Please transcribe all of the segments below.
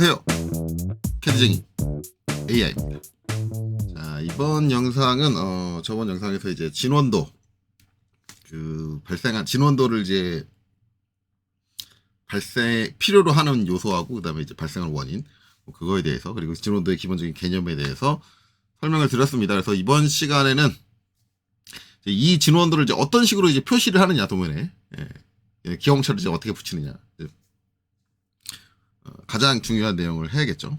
안녕하세요. 캐디쟁이 AI입니다. 자, 이번 영상은 저번 영상에서 이제 진원도 발생한 진원도를 이제 필요로 하는 요소하고 그다음에 이제 발생하는 원인 그거에 대해서 그리고 진원도의 기본적인 개념에 대해서 설명을 드렸습니다. 그래서 이번 시간에는 이 진원도를 이제 어떤 식으로 이제 표시를 하느냐 도면에 기형처를 이제 어떻게 붙이느냐 가장 중요한 내용을 해야겠죠.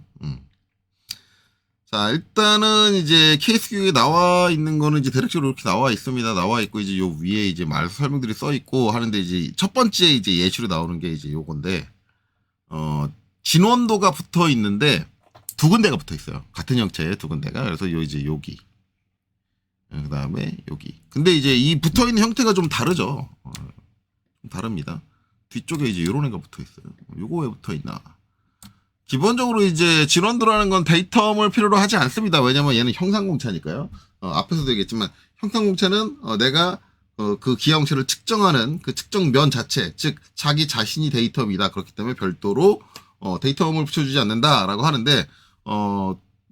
자, 일단은 이제 케이스 교육에 나와 있는 거는 이제 대략적으로 이렇게 나와 있습니다. 나와 있고 이제 요 위에 이제 말 설명들이 써 있고 하는데 이제 첫 번째 이제 예시로 나오는 게 이제 요건데 진원도가 붙어 있는데 두 군데가 붙어 있어요. 같은 형체의 두 군데가. 그래서 요 이제 여기 그다음에 여기. 근데 이제 이 붙어 있는 형태가 좀 다르죠. 좀 다릅니다. 뒤쪽에 이제 요런 애가 붙어 있어요. 요거 왜 붙어 있나? 기본적으로 이제 진원도라는 건 데이터를 필요로 하지 않습니다. 왜냐면 얘는 형상공차니까요. 앞에서도 얘기했지만 형상공차는 내가 그 기형체를 측정하는 그 측정면 자체, 즉 자기 자신이 데이터입니다. 그렇기 때문에 별도로 데이터를 붙여주지 않는다라고 하는데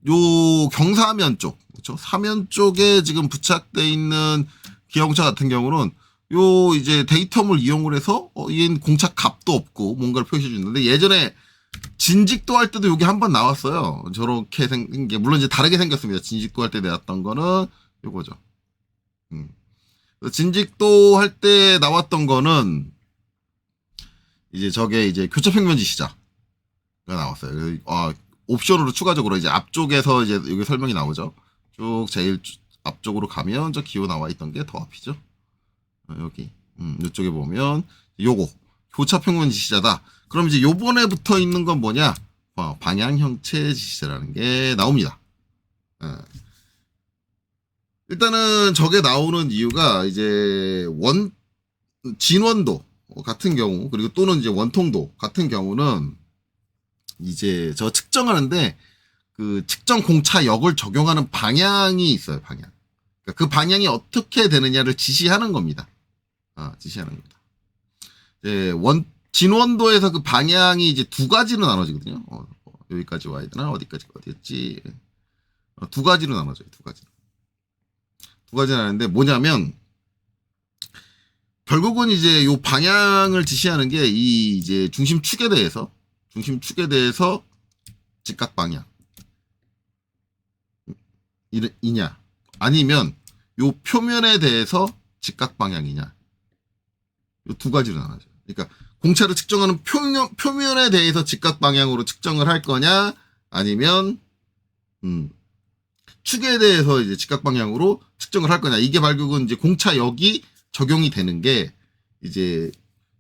요 경사면 쪽, 그렇죠? 사면 쪽에 지금 부착돼 있는 기형차 같은 경우는 요 이제 데이터를 이용을 해서 얘는 공차 값도 없고 뭔가를 표시해 주는데 예전에 진직도 할 때도 여기 한번 나왔어요. 저렇게 생긴 게 물론 이제 다르게 생겼습니다. 진직도 할 때 나왔던 거는 요거죠. 진직도 할 때 나왔던 거는 이제 저게 이제 교차평면 지시자가 나왔어요. 옵션으로 추가적으로 이제 앞쪽에서 이제 여기 설명이 나오죠. 쭉 제일 앞쪽으로 가면 저 기호 나와 있던 게 더 앞이죠. 여기 이쪽에 보면 요거 교차평면 지시자다. 그럼 이제 요번에 붙어 있는 건 뭐냐? 방향 형체 지시자라는 게 나옵니다. 일단은 저게 나오는 이유가 이제 진원도 같은 경우 그리고 또는 이제 원통도 같은 경우는 이제 저 측정하는데 그 측정 공차역을 적용하는 방향이 있어요. 방향. 그러니까 그 방향이 어떻게 되느냐를 지시하는 겁니다. 지시하는 겁니다. 이제 진원도에서 그 방향이 이제 두 가지로 나눠지거든요. 여기까지 와야 되나? 어디였지? 두 가지로 나눠져요. 두 가지 나는데 뭐냐면 결국은 이제 요 방향을 지시하는 게 이 이제 중심축에 대해서 직각 방향 이냐 아니면 요 표면에 대해서 직각 방향이냐 요 두 가지로 나눠져요. 그러니까 공차를 측정하는 표면에 대해서 직각 방향으로 측정을 할 거냐, 아니면, 축에 대해서 이제 직각 방향으로 측정을 할 거냐. 이게 결국은 이제 공차역이 적용이 되는 게, 이제,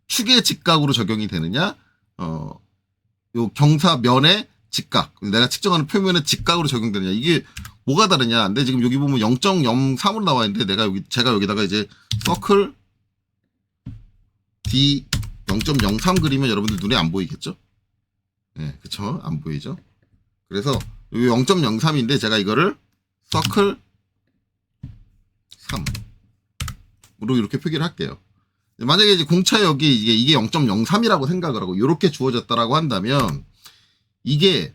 축의 직각으로 적용이 되느냐, 요 경사면의 직각. 내가 측정하는 표면의 직각으로 적용되느냐. 이게 뭐가 다르냐. 근데 지금 여기 보면 0.03으로 나와 있는데, 제가 여기다가 이제, 서클, D, 0.03 그리면 여러분들 눈에 안 보이겠죠? 네, 그쵸? 안 보이죠? 그래서 여기 0.03인데 제가 이거를 서클 3으로 이렇게 표기를 할게요. 만약에 이제 공차역이 이게 0.03이라고 생각을 하고 이렇게 주어졌다라고 한다면 이게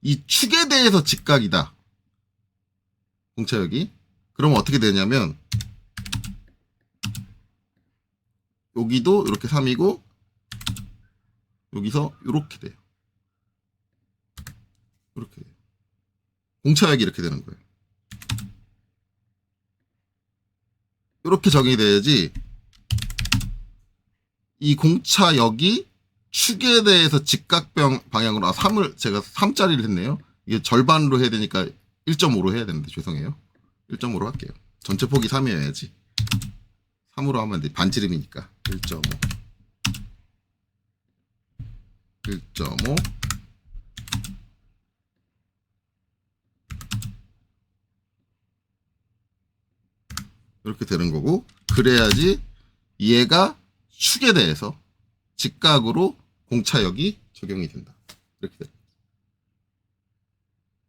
이 축에 대해서 직각이다. 공차역이. 그러면 어떻게 되냐면 여기도 이렇게 3이고 여기서 이렇게 돼요. 이렇게 돼요. 공차역이 이렇게 되는 거예요. 이렇게 적용이 돼야지 이 공차역이 축에 대해서 직각 방향으로 3을 제가 3짜리를 했네요. 이게 절반으로 해야 되니까 1.5로 해야 되는데 죄송해요. 1.5로 할게요. 전체 폭이 3이어야지. 3으로 하면 돼. 반지름이니까. 1.5. 이렇게 되는 거고, 그래야지 얘가 축에 대해서 직각으로 공차역이 적용이 된다. 이렇게 됩니다.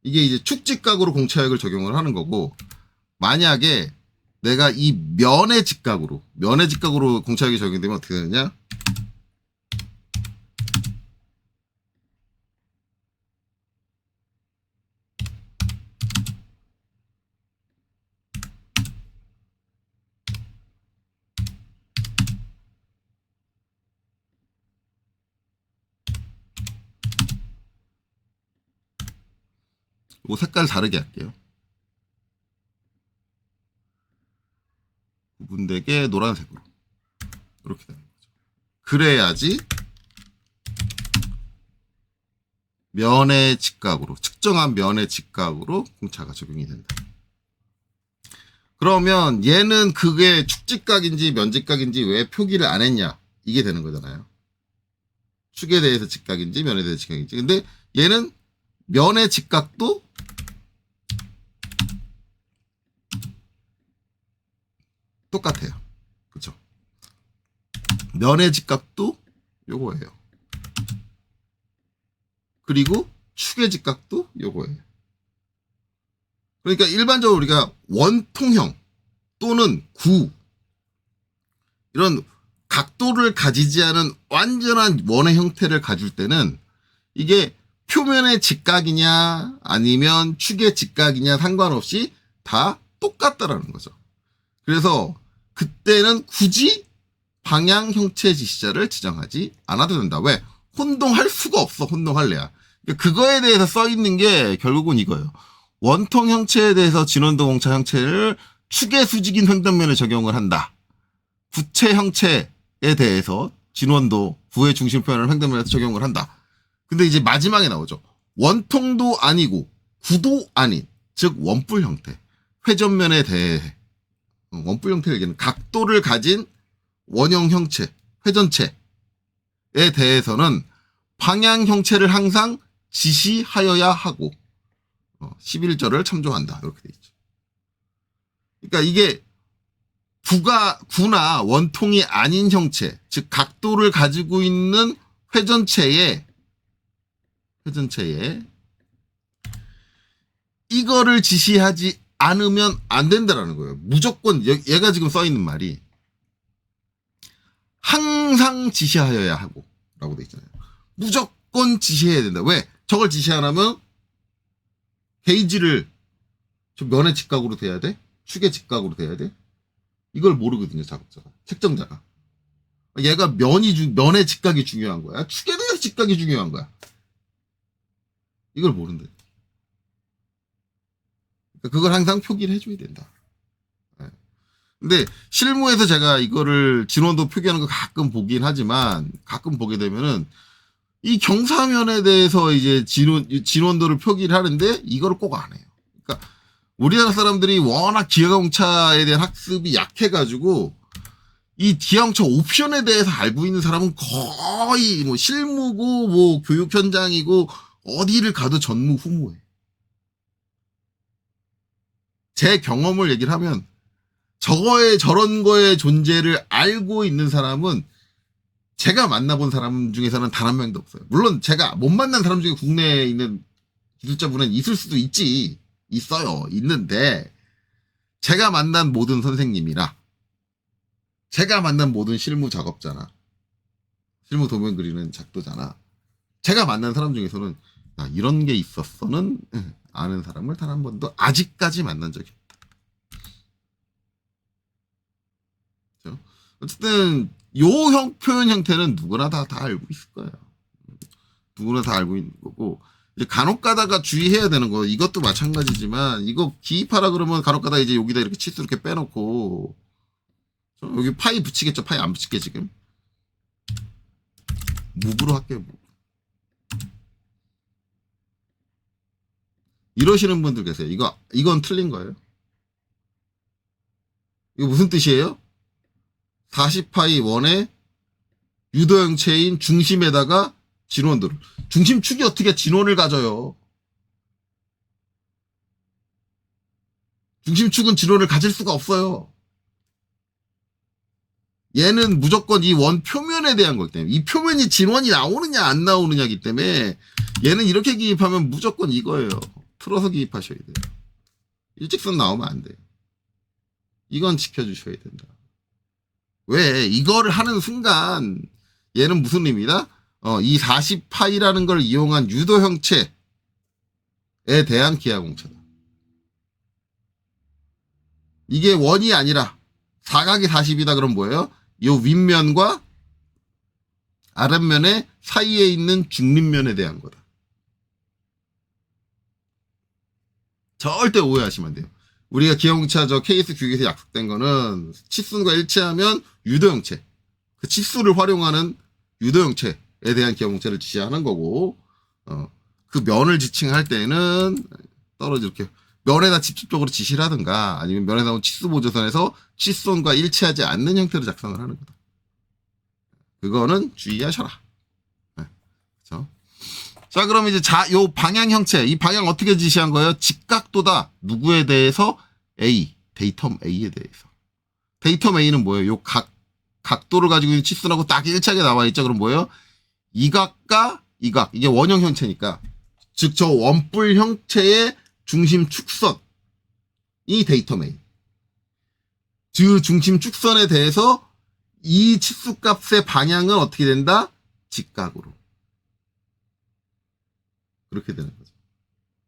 이게 이제 축 직각으로 공차역을 적용을 하는 거고, 만약에 내가 이 면의 직각으로 공차역이 적용되면 어떻게 되느냐? 요거 색깔 다르게 할게요. 구분되게 노란색으로. 이렇게 되는 거죠. 그래야지 면의 직각으로, 측정한 면의 직각으로 공차가 적용이 된다. 그러면 얘는 그게 축직각인지 면직각인지 왜 표기를 안 했냐, 이게 되는 거잖아요. 축에 대해서 직각인지 면에 대해서 직각인지. 근데 얘는 면의 직각도 똑같아요. 그쵸? 면의 직각도 요거예요. 그리고 축의 직각도 요거예요. 그러니까 일반적으로 우리가 원통형 또는 구, 이런 각도를 가지지 않은 완전한 원의 형태를 가질 때는 이게 표면의 직각이냐 아니면 축의 직각이냐 상관없이 다 똑같다라는 거죠. 그래서 그때는 굳이 방향 형체 지시자를 지정하지 않아도 된다. 왜? 혼동할 수가 없어. 혼동할래야. 그거에 대해서 써 있는 게 결국은 이거예요. 원통 형체에 대해서 진원도 공차 형체를 축의 수직인 횡단면에 적용을 한다. 구체 형체에 대해서 진원도 부의 중심 표현을 횡단면에서 적용을 한다. 근데 이제 마지막에 나오죠. 원통도 아니고 구도 아닌, 즉 원뿔 형태, 회전면에 대해, 원뿔 형태를 얘기하는 각도를 가진 원형 형체, 회전체에 대해서는 방향 형체를 항상 지시하여야 하고 11절을 참조한다. 이렇게 돼 있죠. 그러니까 이게 구나 원통이 아닌 형체, 즉 각도를 가지고 있는 회전체에 이거를 지시하지 않으면 안 된다라는 거예요. 무조건 얘가 지금 써 있는 말이 항상 지시하여야 하고 라고 돼 있잖아요. 무조건 지시해야 된다. 왜? 저걸 지시 안 하면 게이지를 저 면의 직각으로 돼야 돼? 축의 직각으로 돼야 돼? 이걸 모르거든요, 작업자가. 책정자가. 얘가 면의 직각이 중요한 거야? 축에 대해서 직각이 중요한 거야? 이걸 모른대. 그걸 항상 표기를 해줘야 된다. 근데 실무에서 제가 이거를 진원도 표기하는 거 가끔 보긴 하지만, 가끔 보게 되면은 이 경사면에 대해서 이제 진원도를 표기를 하는데 이거를 꼭 안 해요. 그러니까 우리나라 사람들이 워낙 기하공차에 대한 학습이 약해가지고 이 기하공차 옵션에 대해서 알고 있는 사람은 거의 뭐 실무고 뭐 교육 현장이고 어디를 가도 전무후무해. 제 경험을 얘기를 하면 저런 거의 존재를 알고 있는 사람은 제가 만나본 사람 중에서는 단 한 명도 없어요. 물론 제가 못 만난 사람 중에 국내에 있는 기술자분은 있을 수도 있어요. 있는데 제가 만난 모든 선생님이나 제가 만난 모든 실무 작업자나 실무 도면 그리는 작도자나 제가 만난 사람 중에서는 이런 게 있었어는 아는 사람을 단 한 번도 아직까지 만난 적이 없다. 그렇죠? 어쨌든 요 표현 형태는 누구나 다 알고 있을 거예요. 누구나 다 알고 있는 거고, 이제 간혹 가다가 주의해야 되는 거, 이것도 마찬가지지만, 이거 기입하라 그러면 간혹 가다가 이제 여기다 이렇게 치수 이렇게 빼놓고, 여기 파이 붙이겠죠? 파이 안 붙일게, 지금. 무브로 할게요, 무브. 이러시는 분들 계세요. 이건 틀린 거예요. 이거 무슨 뜻이에요? 40파이 원의 유도형체인 중심에다가 진원도를. 중심축이 어떻게 진원을 가져요? 중심축은 진원을 가질 수가 없어요. 얘는 무조건 이 원 표면에 대한 거기 때문에, 이 표면이 진원이 나오느냐 안 나오느냐기 때문에 얘는 이렇게 기입하면 무조건 이거예요. 틀어서 기입하셔야 돼요. 일직선 나오면 안 돼요. 이건 지켜주셔야 된다. 왜? 이거를 하는 순간 얘는 무슨 의미다? 이 40파이라는 걸 이용한 유도 형체에 대한 기하공차다. 이게 원이 아니라 사각이 40이다 그럼 뭐예요? 이 윗면과 아랫면의 사이에 있는 중립면에 대한 거다. 절대 오해하시면 안 돼요. 우리가 기형차 KS 규격에서 약속된 거는 치수가 일치하면 유도형체, 그 치수를 활용하는 유도형체에 대한 기형차를 지시하는 거고, 그 면을 지칭할 때는 떨어져 이렇게 면에다 직접적으로 지시를 하든가 아니면 면에 나온 치수 보조선에서 치수선과 일치하지 않는 형태로 작성을 하는 거다. 그거는 주의하셔라. 네. 그렇죠? 자, 그럼 이제 요 방향 형체, 이 방향 어떻게 지시한 거예요? 직각도다. 누구에 대해서? A, 데이텀 A에 대해서. 데이텀 A는 뭐예요? 요 각도를 가지고 있는 치수하고 딱 일치하게 나와 있죠. 그럼 뭐예요? 이 각과 이 각, 이게 원형 형체니까. 즉, 저 원뿔 형체의 중심 축선이 데이텀 A. 그 중심 축선에 대해서 이 치수값의 방향은 어떻게 된다? 직각으로. 그렇게 되는 거죠.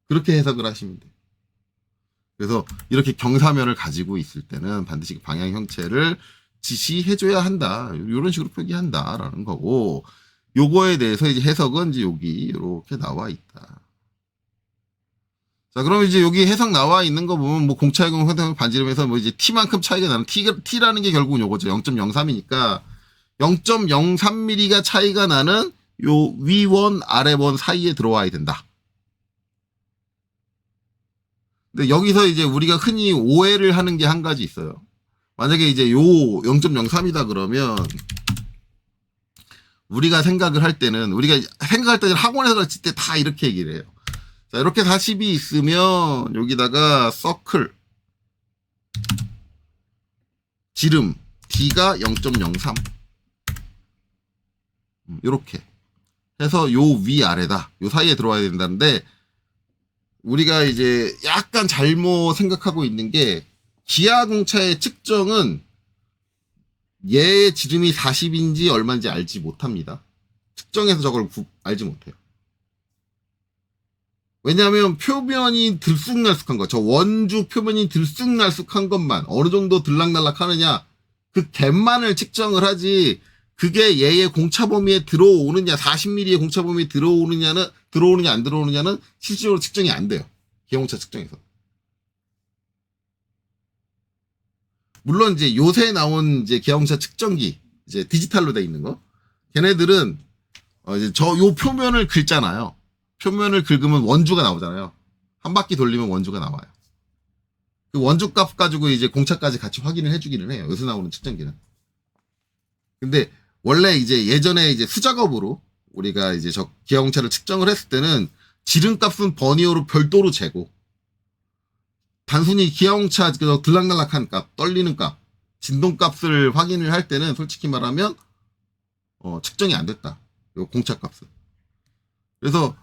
그렇게 해석을 하시면 돼요. 그래서 이렇게 경사면을 가지고 있을 때는 반드시 방향 형체를 지시해줘야 한다. 이런 식으로 표기한다라는 거고, 요거에 대해서 이제 해석은 이제 여기 이렇게 나와 있다. 자, 그럼 이제 여기 해석 나와 있는 거 보면 뭐 공차이공 회동 반지름에서 뭐 이제 t만큼 차이가 나는 t라는 게 결국은 요거죠. 0.03이니까 0.03mm가 차이가 나는 요 위원 아래원 사이에 들어와야 된다. 근데 여기서 이제 우리가 흔히 오해를 하는 게 한 가지 있어요. 만약에 이제 요 0.03이다 그러면 우리가 생각을 할 때는 학원에서 가르칠 때 다 이렇게 얘기를 해요. 자, 이렇게 40이 있으면 여기다가 서클 지름 D가 0.03 이렇게 해서 요 위아래다. 요 사이에 들어와야 된다는데 우리가 이제 약간 잘못 생각하고 있는 게 기하공차의 측정은 얘의 지름이 40인지 얼마인지 알지 못합니다. 측정해서 저걸 알지 못해요. 왜냐하면 표면이 들쑥날쑥한 거, 저 원주 표면이 들쑥날쑥한 것만 어느 정도 들락날락 하느냐, 그 갭만을 측정을 하지, 그게 얘의 공차 범위에 들어오느냐, 40mm의 공차 범위에 들어오느냐 안 들어오느냐는 실질적으로 측정이 안 돼요. 기하공차 측정에서. 물론 이제 요새 나온 이제 기하공차 측정기, 이제 디지털로 돼 있는 거, 걔네들은 이제 요 표면을 긁잖아요. 표면을 긁으면 원주가 나오잖아요. 한 바퀴 돌리면 원주가 나와요. 그 원주 값 가지고 이제 공차까지 같이 확인을 해주기는 해요. 요새 나오는 측정기는. 근데 원래 이제 예전에 이제 수작업으로 우리가 이제 저 기하공차를 측정을 했을 때는 지름값은 버니어로 별도로 재고, 단순히 기하공차 들락날락한 값, 떨리는 값, 진동값을 확인을 할 때는 솔직히 말하면 측정이 안 됐다. 요 공차 값은. 그래서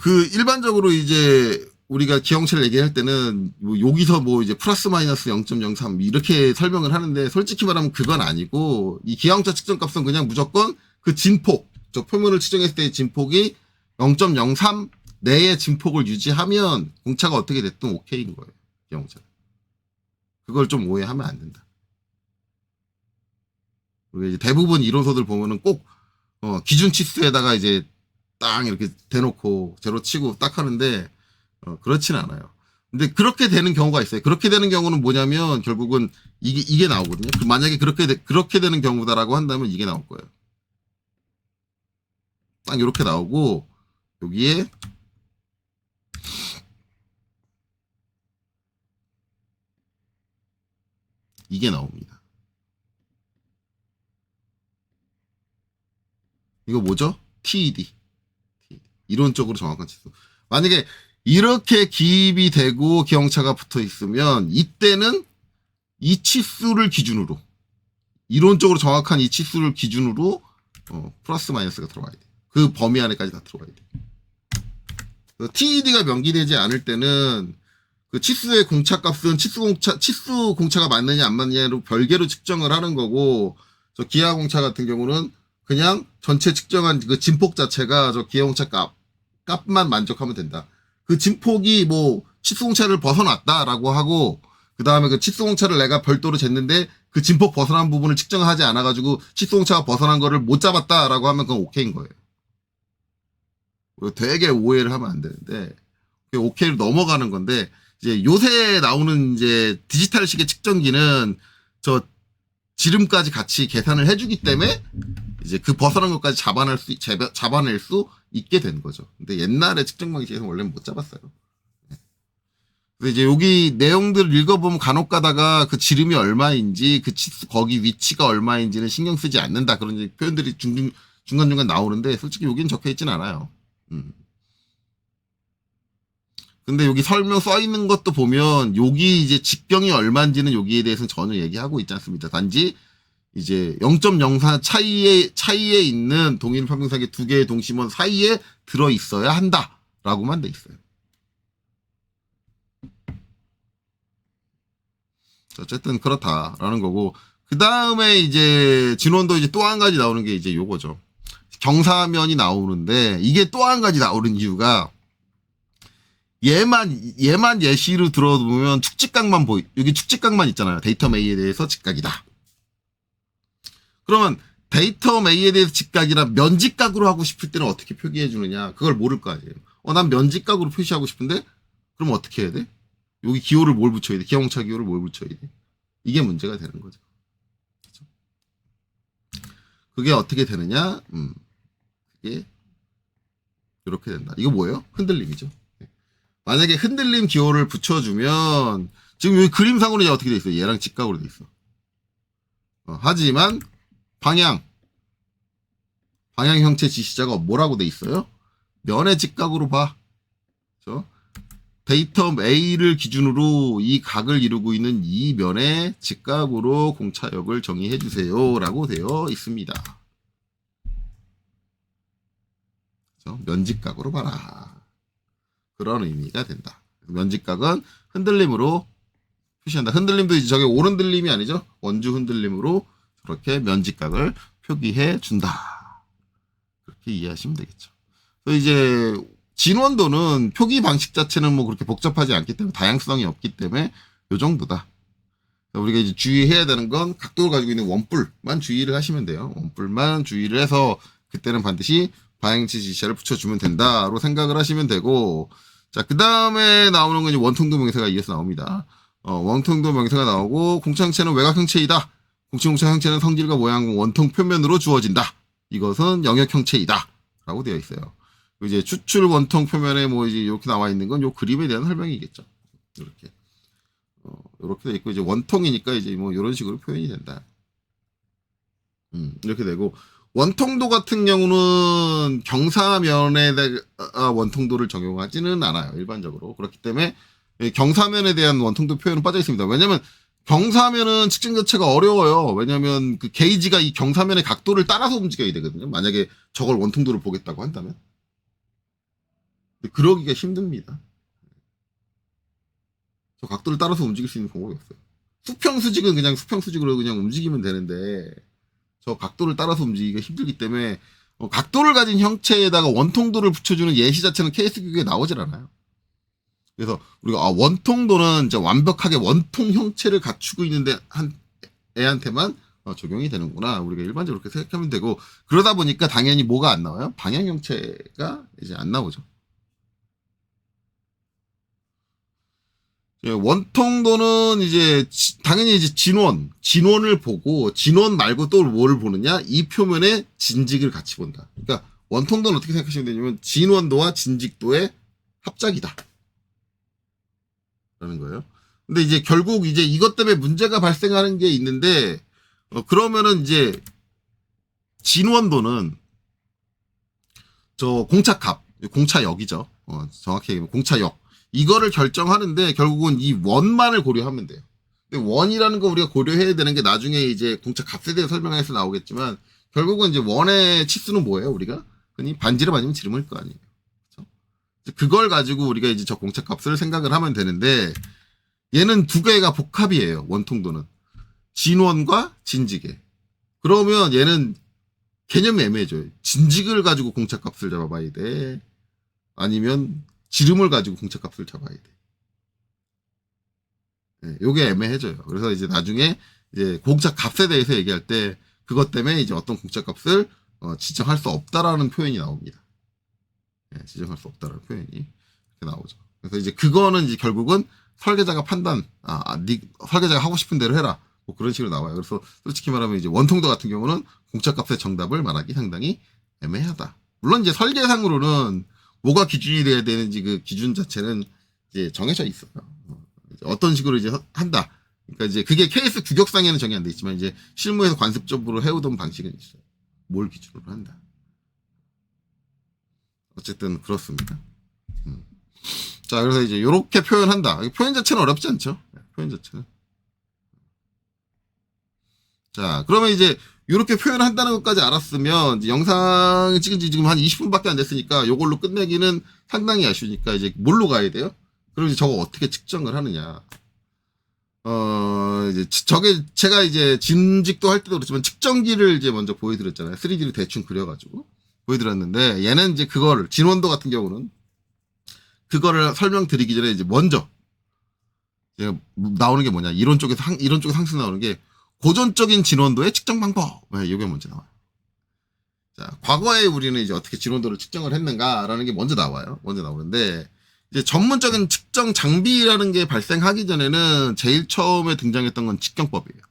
그 일반적으로 이제 우리가 기하공차를 얘기할 때는 뭐 여기서 뭐 이제 플러스 마이너스 0.03 이렇게 설명을 하는데 솔직히 말하면 그건 아니고, 이 기하공차 측정 값은 그냥 무조건 그 진폭, 저 표면을 측정했을 때의 진폭이 0.03 내의 진폭을 유지하면 공차가 어떻게 됐든 오케이인 거예요. 기하공차. 그걸 좀 오해하면 안 된다. 그리고 이제 대부분 이론서들 보면은 꼭 기준 치수에다가 이제 딱 이렇게 대놓고 제로 치고 딱 하는데 그렇진 않아요. 근데 그렇게 되는 경우가 있어요. 그렇게 되는 경우는 뭐냐면 결국은 이게 나오거든요. 만약에 그렇게 되는 경우다라고 한다면 이게 나올 거예요. 딱 이렇게 나오고 여기에 이게 나옵니다. 이거 뭐죠? TED. 이론적으로 정확한 치수. 만약에 이렇게 기입이 되고 기형차가 붙어 있으면 이때는 이 치수를 기준으로, 이론적으로 정확한 이 치수를 기준으로 플러스 마이너스가 들어가야 돼. 그 범위 안에까지 다 들어가야 돼. TED가 명기되지 않을 때는 그 치수의 공차값은 치수 공차가 맞느냐 안 맞느냐로 별개로 측정을 하는 거고, 저 기하공차 같은 경우는 그냥 전체 측정한 그 진폭 자체가 저 기하공차 값만 만족하면 된다. 그 진폭이 뭐 치수공차를 벗어났다라고 하고, 그 다음에 그 치수공차를 내가 별도로 쟀는데 그 진폭 벗어난 부분을 측정하지 않아가지고 치수공차가 벗어난 거를 못 잡았다라고 하면 그건 오케이인 거예요. 되게 오해를 하면 안 되는데, 오케이로 넘어가는 건데, 이제 요새 나오는 이제 디지털식의 측정기는 저 지름까지 같이 계산을 해주기 때문에 이제 그 벗어난 것까지 잡아낼 수 있게 된 거죠. 근데 옛날에 측정 방식에서 원래는 못 잡았어요. 근데 이제 여기 내용들을 읽어보면 간혹 가다가 그 지름이 얼마인지 그 치수 거기 위치가 얼마인지는 신경 쓰지 않는다 그런 이제 표현들이 중간중간 나오는데 솔직히 여긴 적혀 있진 않아요. 근데 여기 설명 써 있는 것도 보면 여기 이제 직경이 얼마인지는 여기에 대해서는 전혀 얘기하고 있지 않습니다. 단지 이제 0.04 차이에 있는 동일 평행사기 두 개의 동심원 사이에 들어 있어야 한다라고만 돼 있어요. 어쨌든 그렇다라는 거고, 그 다음에 이제 진원도 이제 또 한 가지 나오는 게 이제 요거죠. 경사면이 나오는데 이게 또 한 가지 나오는 이유가 얘만 예시로 들어보면 축직각만 여기 축직각만 있잖아요. 데이터 A에 대해서 직각이다. 그러면 데이터 A에 대해서 직각이라 면직각으로 하고 싶을 때는 어떻게 표기해 주느냐? 그걸 모를 거 아니에요. 난 면직각으로 표시하고 싶은데 그럼 어떻게 해야 돼? 여기 기호를 뭘 붙여야 돼? 기하공차 기호를 뭘 붙여야 돼? 이게 문제가 되는 거죠. 그렇죠? 그게 어떻게 되느냐? 그게 이렇게 된다. 이거 뭐예요? 흔들림이죠. 만약에 흔들림 기호를 붙여주면 지금 여기 그림상으로 이제 어떻게 돼 있어요? 얘랑 직각으로 돼 있어. 하지만 방향 형체 지시자가 뭐라고 돼 있어요? 면의 직각으로 봐. 그렇죠? 데이터 A를 기준으로 이 각을 이루고 있는 이 면의 직각으로 공차역을 정의해 주세요 라고 되어 있습니다. 그렇죠? 면직각으로 봐라. 그런 의미가 된다. 면직각은 흔들림으로 표시한다. 흔들림도 이제 저게 오른들림이 아니죠. 원주 흔들림으로 그렇게 면직각을 표기해 준다. 그렇게 이해하시면 되겠죠. 그래서 이제 진원도는 표기 방식 자체는 뭐 그렇게 복잡하지 않기 때문에 다양성이 없기 때문에 요 정도다. 우리가 이제 주의해야 되는 건 각도를 가지고 있는 원뿔만 주의를 하시면 돼요. 원뿔만 주의를 해서 그때는 반드시 방향치 지시자를 붙여주면 된다로 생각을 하시면 되고, 자, 그 다음에 나오는 건 이제 원통도 명사가 이어서 나옵니다. 원통도 명사가 나오고, 공차형체는 외곽형체이다. 공차 형체는 성질과 모양 원통 표면으로 주어진다. 이것은 영역형체이다. 라고 되어 있어요. 이제 추출 원통 표면에 뭐 이제 이렇게 나와 있는 건 요 그림에 대한 설명이겠죠. 이렇게. 이렇게 돼 있고, 이제 원통이니까 이제 뭐 이런 식으로 표현이 된다. 이렇게 되고, 원통도 같은 경우는 경사면에 원통도를 적용하지는 않아요. 일반적으로. 그렇기 때문에 경사면에 대한 원통도 표현은 빠져 있습니다. 왜냐면 경사면은 측정 자체가 어려워요. 왜냐면 그 게이지가 이 경사면의 각도를 따라서 움직여야 되거든요. 만약에 저걸 원통도를 보겠다고 한다면. 그러기가 힘듭니다. 저 각도를 따라서 움직일 수 있는 방법이 없어요. 수평수직은 그냥 수평수직으로 그냥 움직이면 되는데 저 각도를 따라서 움직이기가 힘들기 때문에 각도를 가진 형체에다가 원통도를 붙여주는 예시 자체는 케이스 교육에 나오질 않아요. 그래서 우리가 원통도는 이제 완벽하게 원통 형체를 갖추고 있는데 애한테만 적용이 되는구나. 우리가 일반적으로 그렇게 생각하면 되고, 그러다 보니까 당연히 뭐가 안 나와요? 방향 형체가 이제 안 나오죠. 원통도는 이제 당연히 이제 진원을 보고, 진원 말고 또 뭘 보느냐? 이 표면의 진직을 같이 본다. 그러니까 원통도는 어떻게 생각하시면 되냐면 진원도와 진직도의 합작이다 라는 거예요. 근데 이제 결국 이제 이것 때문에 문제가 발생하는 게 있는데, 그러면은 이제 진원도는 저 공차값, 공차역이죠. 정확히 얘기하면 공차역. 이거를 결정하는데 결국은 이 원만을 고려하면 돼요. 근데 원이라는 거 우리가 고려해야 되는 게 나중에 이제 공차 값에 대해 설명해서 나오겠지만, 결국은 이제 원의 치수는 뭐예요? 우리가 흔히 반지름 아니면 지름일 거 아니에요. 그렇죠? 그걸 가지고 우리가 이제 저 공차 값을 생각을 하면 되는데, 얘는 두 개가 복합이에요. 원통도는 진원과 진직에. 그러면 얘는 개념이 애매해져요. 진직을 가지고 공차 값을 잡아봐야 돼, 아니면 지름을 가지고 공차값을 잡아야 돼. 네, 요게 애매해져요. 그래서 이제 나중에 이제 공차값에 대해서 얘기할 때 그것 때문에 이제 어떤 공차값을 지정할 수 없다라는 표현이 나옵니다. 네, 지정할 수 없다라는 표현이 이렇게 나오죠. 그래서 이제 그거는 이제 결국은 설계자가 판단, 설계자가 하고 싶은 대로 해라. 뭐 그런 식으로 나와요. 그래서 솔직히 말하면 이제 원통도 같은 경우는 공차값의 정답을 말하기 상당히 애매하다. 물론 이제 설계상으로는 뭐가 기준이 돼야 되는지 그 기준 자체는 이제 정해져 있어요. 어떤 식으로 이제 한다. 그러니까 이제 그게 케이스 규격상에는 정이 안 돼 있지만 이제 실무에서 관습적으로 해오던 방식은 있어요. 뭘 기준으로 한다. 어쨌든 그렇습니다. 자, 그래서 이제 이렇게 표현한다. 표현 자체는 어렵지 않죠. 표현 자체는. 자, 그러면 이제 이렇게 표현한다는 것까지 알았으면 이제 영상을 찍은 지 지금 한 20분밖에 안 됐으니까 이걸로 끝내기는 상당히 아쉬우니까 이제 뭘로 가야 돼요? 그럼 이제 저거 어떻게 측정을 하느냐? 이제 저게 제가 이제 진직도 할 때도 그렇지만 측정기를 이제 먼저 보여드렸잖아요. 3D를 대충 그려가지고 보여드렸는데 얘는 이제 그거를 진원도 같은 경우는 그거를 설명드리기 전에 이제 먼저 제가 나오는 게 뭐냐? 이론 쪽에서 항상 나오는 게 고전적인 진원도의 측정 방법. 이게 먼저 나와요. 자, 과거에 우리는 이제 어떻게 진원도를 측정을 했는가라는 게 먼저 나와요. 먼저 나오는데, 이제 전문적인 측정 장비라는 게 발생하기 전에는 제일 처음에 등장했던 건 직경법이에요.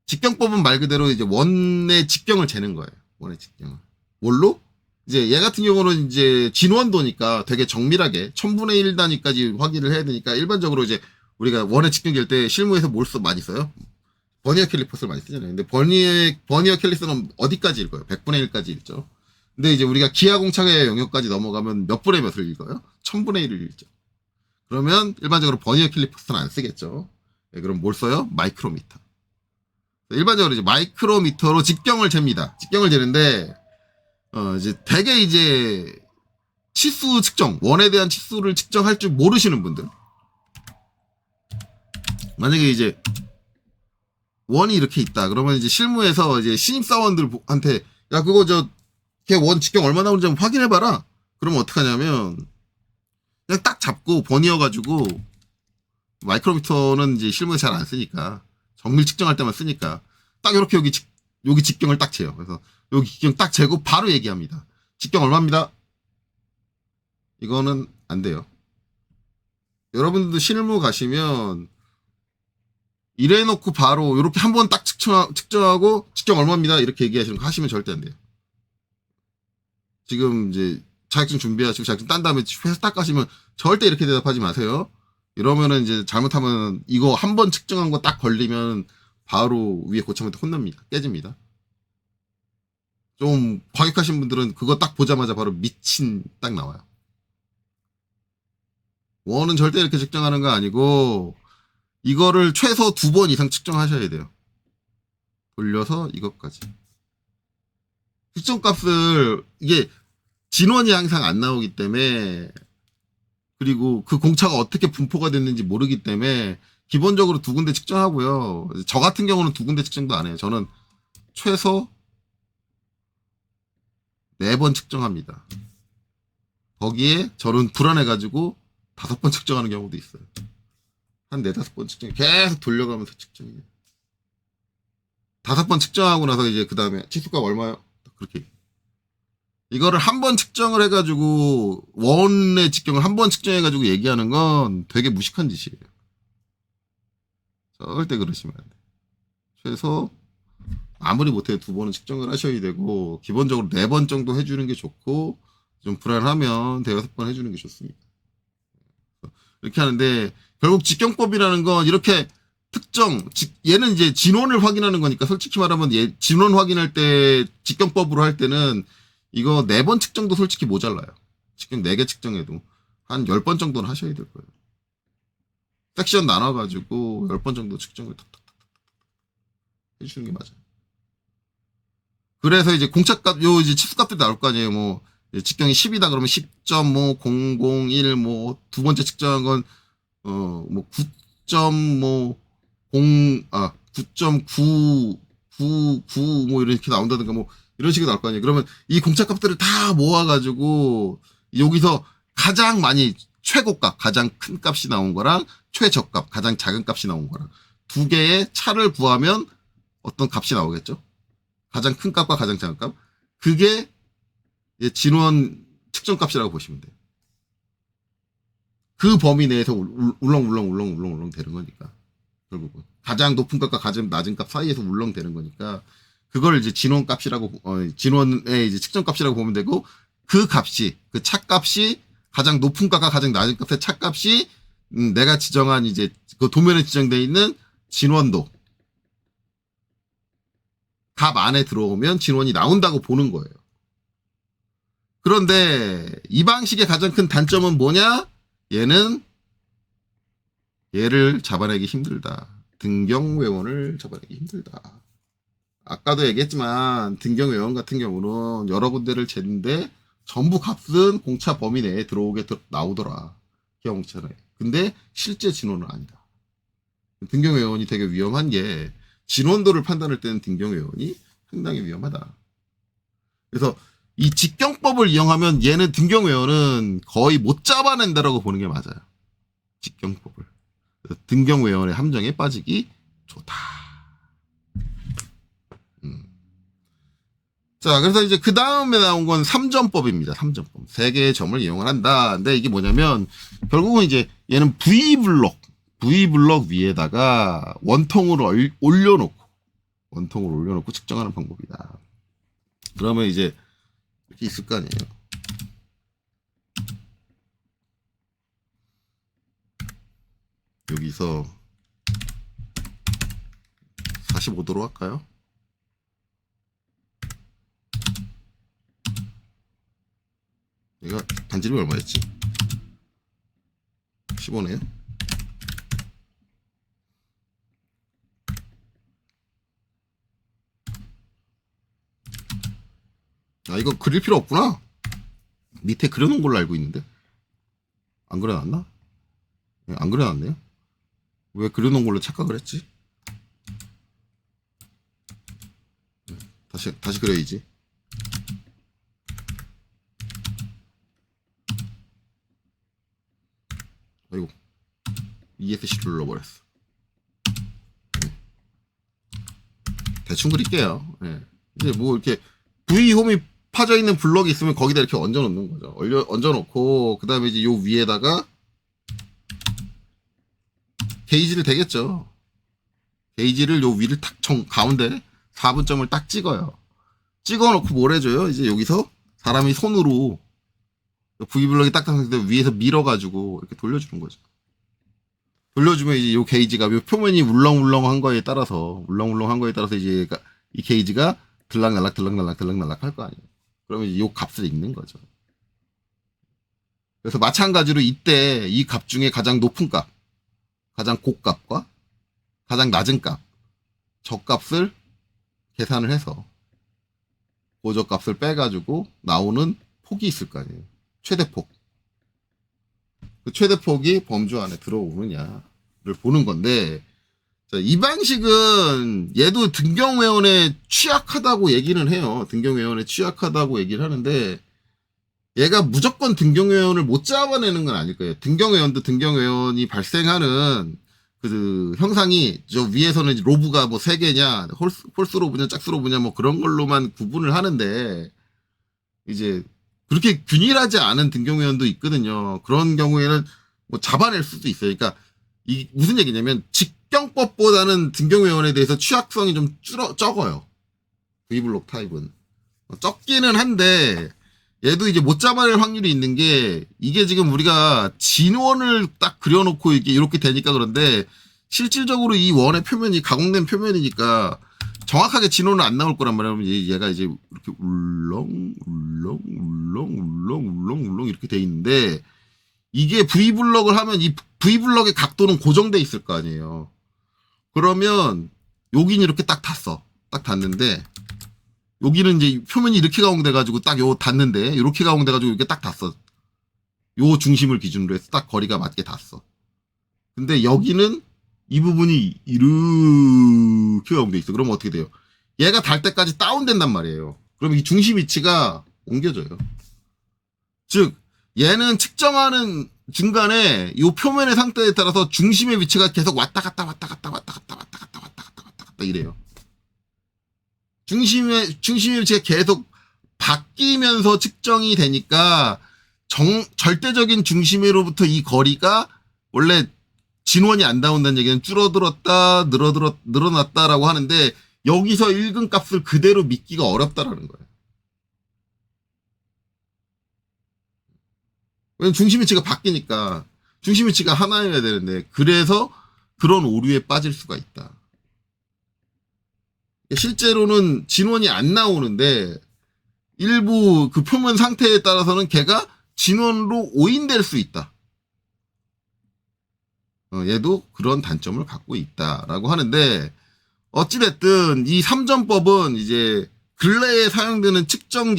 직경법은 말 그대로 이제 원의 직경을 재는 거예요. 원의 직경을. 뭘로? 이제 얘 같은 경우는 이제 진원도니까 되게 정밀하게 1000분의 1 단위까지 확인을 해야 되니까 일반적으로 이제 우리가 원의 직경 잴 때 실무에서 뭘 많이 써요? 버니어 캘리퍼스를 많이 쓰잖아요. 근데 버니어 캘리퍼스는 어디까지 읽어요? 100분의 1까지 읽죠. 근데 이제 우리가 기하공차의 영역까지 넘어가면 몇 분의 몇을 읽어요? 1000분의 1을 읽죠. 그러면 일반적으로 버니어 캘리퍼스는 안 쓰겠죠. 네, 그럼 뭘 써요? 마이크로미터. 일반적으로 이제 마이크로미터로 직경을 잽니다. 직경을 재는데 이제 되게 이제 치수 측정, 원에 대한 치수를 측정할 줄 모르시는 분들. 만약에 이제 원이 이렇게 있다. 그러면 이제 실무에서 이제 신입사원들한테 야 그거 걔 원 직경 얼마 나오는지 한번 확인해봐라. 그러면 어떡하냐면 그냥 딱 잡고 버니어 가지고 마이크로미터는 이제 실무에서 잘 안 쓰니까 정밀 측정할 때만 쓰니까 딱 이렇게 여기 직경을 딱 재요. 그래서 여기 직경 딱 재고 바로 얘기합니다. 직경 얼마입니다. 이거는 안 돼요. 여러분들도 실무 가시면 이래놓고 바로 이렇게 한번 딱 측정하고 직경 얼마입니다. 이렇게 얘기하시는 거 하시면 절대 안 돼요. 지금 이제 자격증 준비하시고 자격증 딴 다음에 회사 딱 가시면 절대 이렇게 대답하지 마세요. 이러면은 이제 잘못하면 이거 한번 측정한 거 딱 걸리면 바로 위에 고참한테 혼납니다. 깨집니다. 좀 과격하신 분들은 그거 딱 보자마자 바로 미친 딱 나와요. 원은 절대 이렇게 측정하는 거 아니고 이거를 최소 2번 이상 측정하셔야 돼요. 돌려서 이것까지. 측정값을 이게 진원이 항상 안 나오기 때문에 그리고 그 공차가 어떻게 분포가 됐는지 모르기 때문에 기본적으로 2군데 측정하고요. 저 같은 경우는 2군데 측정도 안 해요. 저는 최소 4번 측정합니다. 거기에 저는 불안해가지고 5번 측정하는 경우도 있어요. 한 4-5번 측정 계속 돌려가면서 측정해요. 5번 측정하고 나서 이제 그 다음에 치수값 얼마요? 그렇게. 이거를 한 번 측정을 해가지고 원의 직경을 한 번 측정해가지고 얘기하는 건 되게 무식한 짓이에요. 절대 그러시면 안 돼요. 최소 아무리 못해도 2번은 측정을 하셔야 되고 기본적으로 4번 정도 해주는 게 좋고 좀 불안하면 5-6번 해주는 게 좋습니다. 이렇게 하는데 결국 직경법이라는 건 이렇게 특정 얘는 이제 진원을 확인하는 거니까 솔직히 말하면 진원 확인할 때 직경법으로 할 때는 이거 4번 측정도 솔직히 모자라요. 직경 4개 측정해도 한 10번 정도는 하셔야 될 거예요. 섹션 나눠가지고 10번 정도 측정을 탁탁탁 해주시는 게 맞아요. 그래서 이제 공차값, 이제 치수값들이 나올 거 아니에요. 뭐, 직경이 10이다 그러면 10.001, 뭐, 2번째 측정한 건, 뭐, 9.99, 뭐, 이렇게 나온다든가, 뭐, 이런 식으로 나올 거 아니에요. 그러면 이 공차값들을 다 모아가지고, 여기서 가장 많이, 최고값, 가장 큰 값이 나온 거랑, 최저값, 가장 작은 값이 나온 거랑, 2개의 차를 구하면 어떤 값이 나오겠죠? 가장 큰 값과 가장 작은 값. 그게 진원 측정값이라고 보시면 돼요. 그 범위 내에서 울렁울렁 되는 거니까. 결국은. 가장 높은 값과 가장 낮은 값 사이에서 울렁되는 거니까. 그걸 이제 진원값이라고, 진원의 이제 측정값이라고 보면 되고, 그 값이, 그 차값이 가장 높은 값과 가장 낮은 값의 차값이, 내가 지정한 이제 그 도면에 지정되어 있는 진원도 값 안에 들어오면 진원이 나온다고 보는 거예요. 그런데 이 방식의 가장 큰 단점은 뭐냐? 얘를 잡아내기 힘들다. 등경외원을 잡아내기 힘들다. 아까도 얘기했지만 등경외원 같은 경우는 여러 군데를 쟀는데 전부 값은 공차 범위 내에 들어오게 나오더라. 기하공차에. 근데 실제 진원은 아니다. 등경외원이 되게 위험한 게 진원도를 판단할 때는 등경외원이 상당히 위험하다. 그래서 이 직경법을 이용하면 얘는 등경외원은 거의 못 잡아낸다라고 보는 게 맞아요. 직경법을. 등경외원의 함정에 빠지기 좋다. 자, 그래서 이제 그 다음에 나온 건 3점법입니다. 3점법. 3개의 점을 이용을 한다. 근데 이게 뭐냐면, 결국은 이제 얘는 V블록 위에다가 원통으로 올려놓고 측정하는 방법이다. 그러면 이제 이렇게 있을 거 아니에요. 여기서 45도로 할까요? 얘가 반지름이 얼마였지? 15네요. 아, 이거 그릴 필요 없구나. 밑에 그려놓은 걸로 알고 있는데. 안 그려놨나? 네, 안 그려놨네요. 왜 그려놓은 걸로 착각을 했지? 다시 그려야지. 아이고, ESC를 눌러버렸어. 대충 그릴게요. 네. 이제 뭐 이렇게 V홈이 파져 있는 블럭이 있으면 거기다 이렇게 얹어 놓는 거죠. 얹어 놓고 그 다음에 이제 요 위에다가 게이지를 대겠죠. 게이지를 요 위를 탁 가운데 4분점을 딱 찍어요. 찍어 놓고 뭘 해줘요? 이제 여기서 사람이 손으로 V블럭이 딱딱 위에서 밀어가지고 이렇게 돌려주는 거죠. 돌려주면 이제 요 게이지가 요 표면이 울렁울렁한 거에 따라서 이제 이 게이지가 들락날락 할 거 아니에요. 그러면 이제 요 값을 읽는 거죠. 그래서 마찬가지로 이때 이 값 중에 가장 높은 값, 가장 고값과 가장 낮은 값, 저값을 계산을 해서 고저값을 빼가지고 나오는 폭이 있을 거 아니에요. 최대폭. 그 최대폭이 범주 안에 들어오느냐를 보는 건데, 자, 이 방식은 얘도 등경외원에 취약하다고 얘기는 해요. 등경외원에 취약하다고 얘기를 하는데, 얘가 무조건 등경외원을 못 잡아내는 건 아닐 거예요. 등경외원이 발생하는 그 형상이 저 위에서는 로브가 뭐 3개냐, 홀스 로브냐, 짝스 로브냐 뭐 그런 걸로만 구분을 하는데, 이제 그렇게 균일하지 않은 등경외원도 있거든요. 그런 경우에는 뭐 잡아낼 수도 있어요. 그러니까 이 무슨 얘기냐면 직경법보다는 등경외원에 대해서 취약성이 좀 적어요. V블록 타입은 적기는 한데 얘도 이제 못 잡아낼 확률이 있는 게 이게 지금 우리가 진원을 딱 그려놓고 이렇게 되니까 그런데 실질적으로 이 원의 표면이 가공된 표면이니까 정확하게 진원은 안 나올 거란 말이에요. 얘가 이제 이렇게 울렁 이렇게 돼 있는데 이게 V블럭을 하면 이 V블럭의 각도는 고정돼 있을 거 아니에요. 그러면 여기는 이렇게 딱 닿았어. 딱 닿는데 여기는 이제 표면이 이렇게 가공돼가지고 딱 요 닿는데 이렇게 가공돼가지고 이렇게 딱 닿았어. 요 중심을 기준으로 해서 딱 거리가 맞게 닿았어. 근데 여기는 이 부분이 이렇게 가공돼 있어. 그러면 어떻게 돼요? 얘가 닿을 때까지 다운된단 말이에요. 그럼 이 중심 위치가 옮겨져요. 즉 얘는 측정하는 중간에 이 표면의 상태에 따라서 중심의 위치가 계속 왔다 갔다 이래요. 중심의 위치가 계속 바뀌면서 측정이 되니까 절대적인 중심으로부터 이 거리가 원래 진원이 안 나온다는 얘기는 줄어들었다, 늘어났다라고 하는데 여기서 읽은 값을 그대로 믿기가 어렵다라는 거예요. 왜냐면 중심 위치가 바뀌니까 중심 위치가 하나여야 되는데 그래서 그런 오류에 빠질 수가 있다. 실제로는 진원이 안 나오는데 일부 그 표면 상태에 따라서는 걔가 진원으로 오인될 수 있다. 얘도 그런 단점을 갖고 있다라고 하는데 어찌됐든 이 3전법은 이제 근래에 사용되는 측정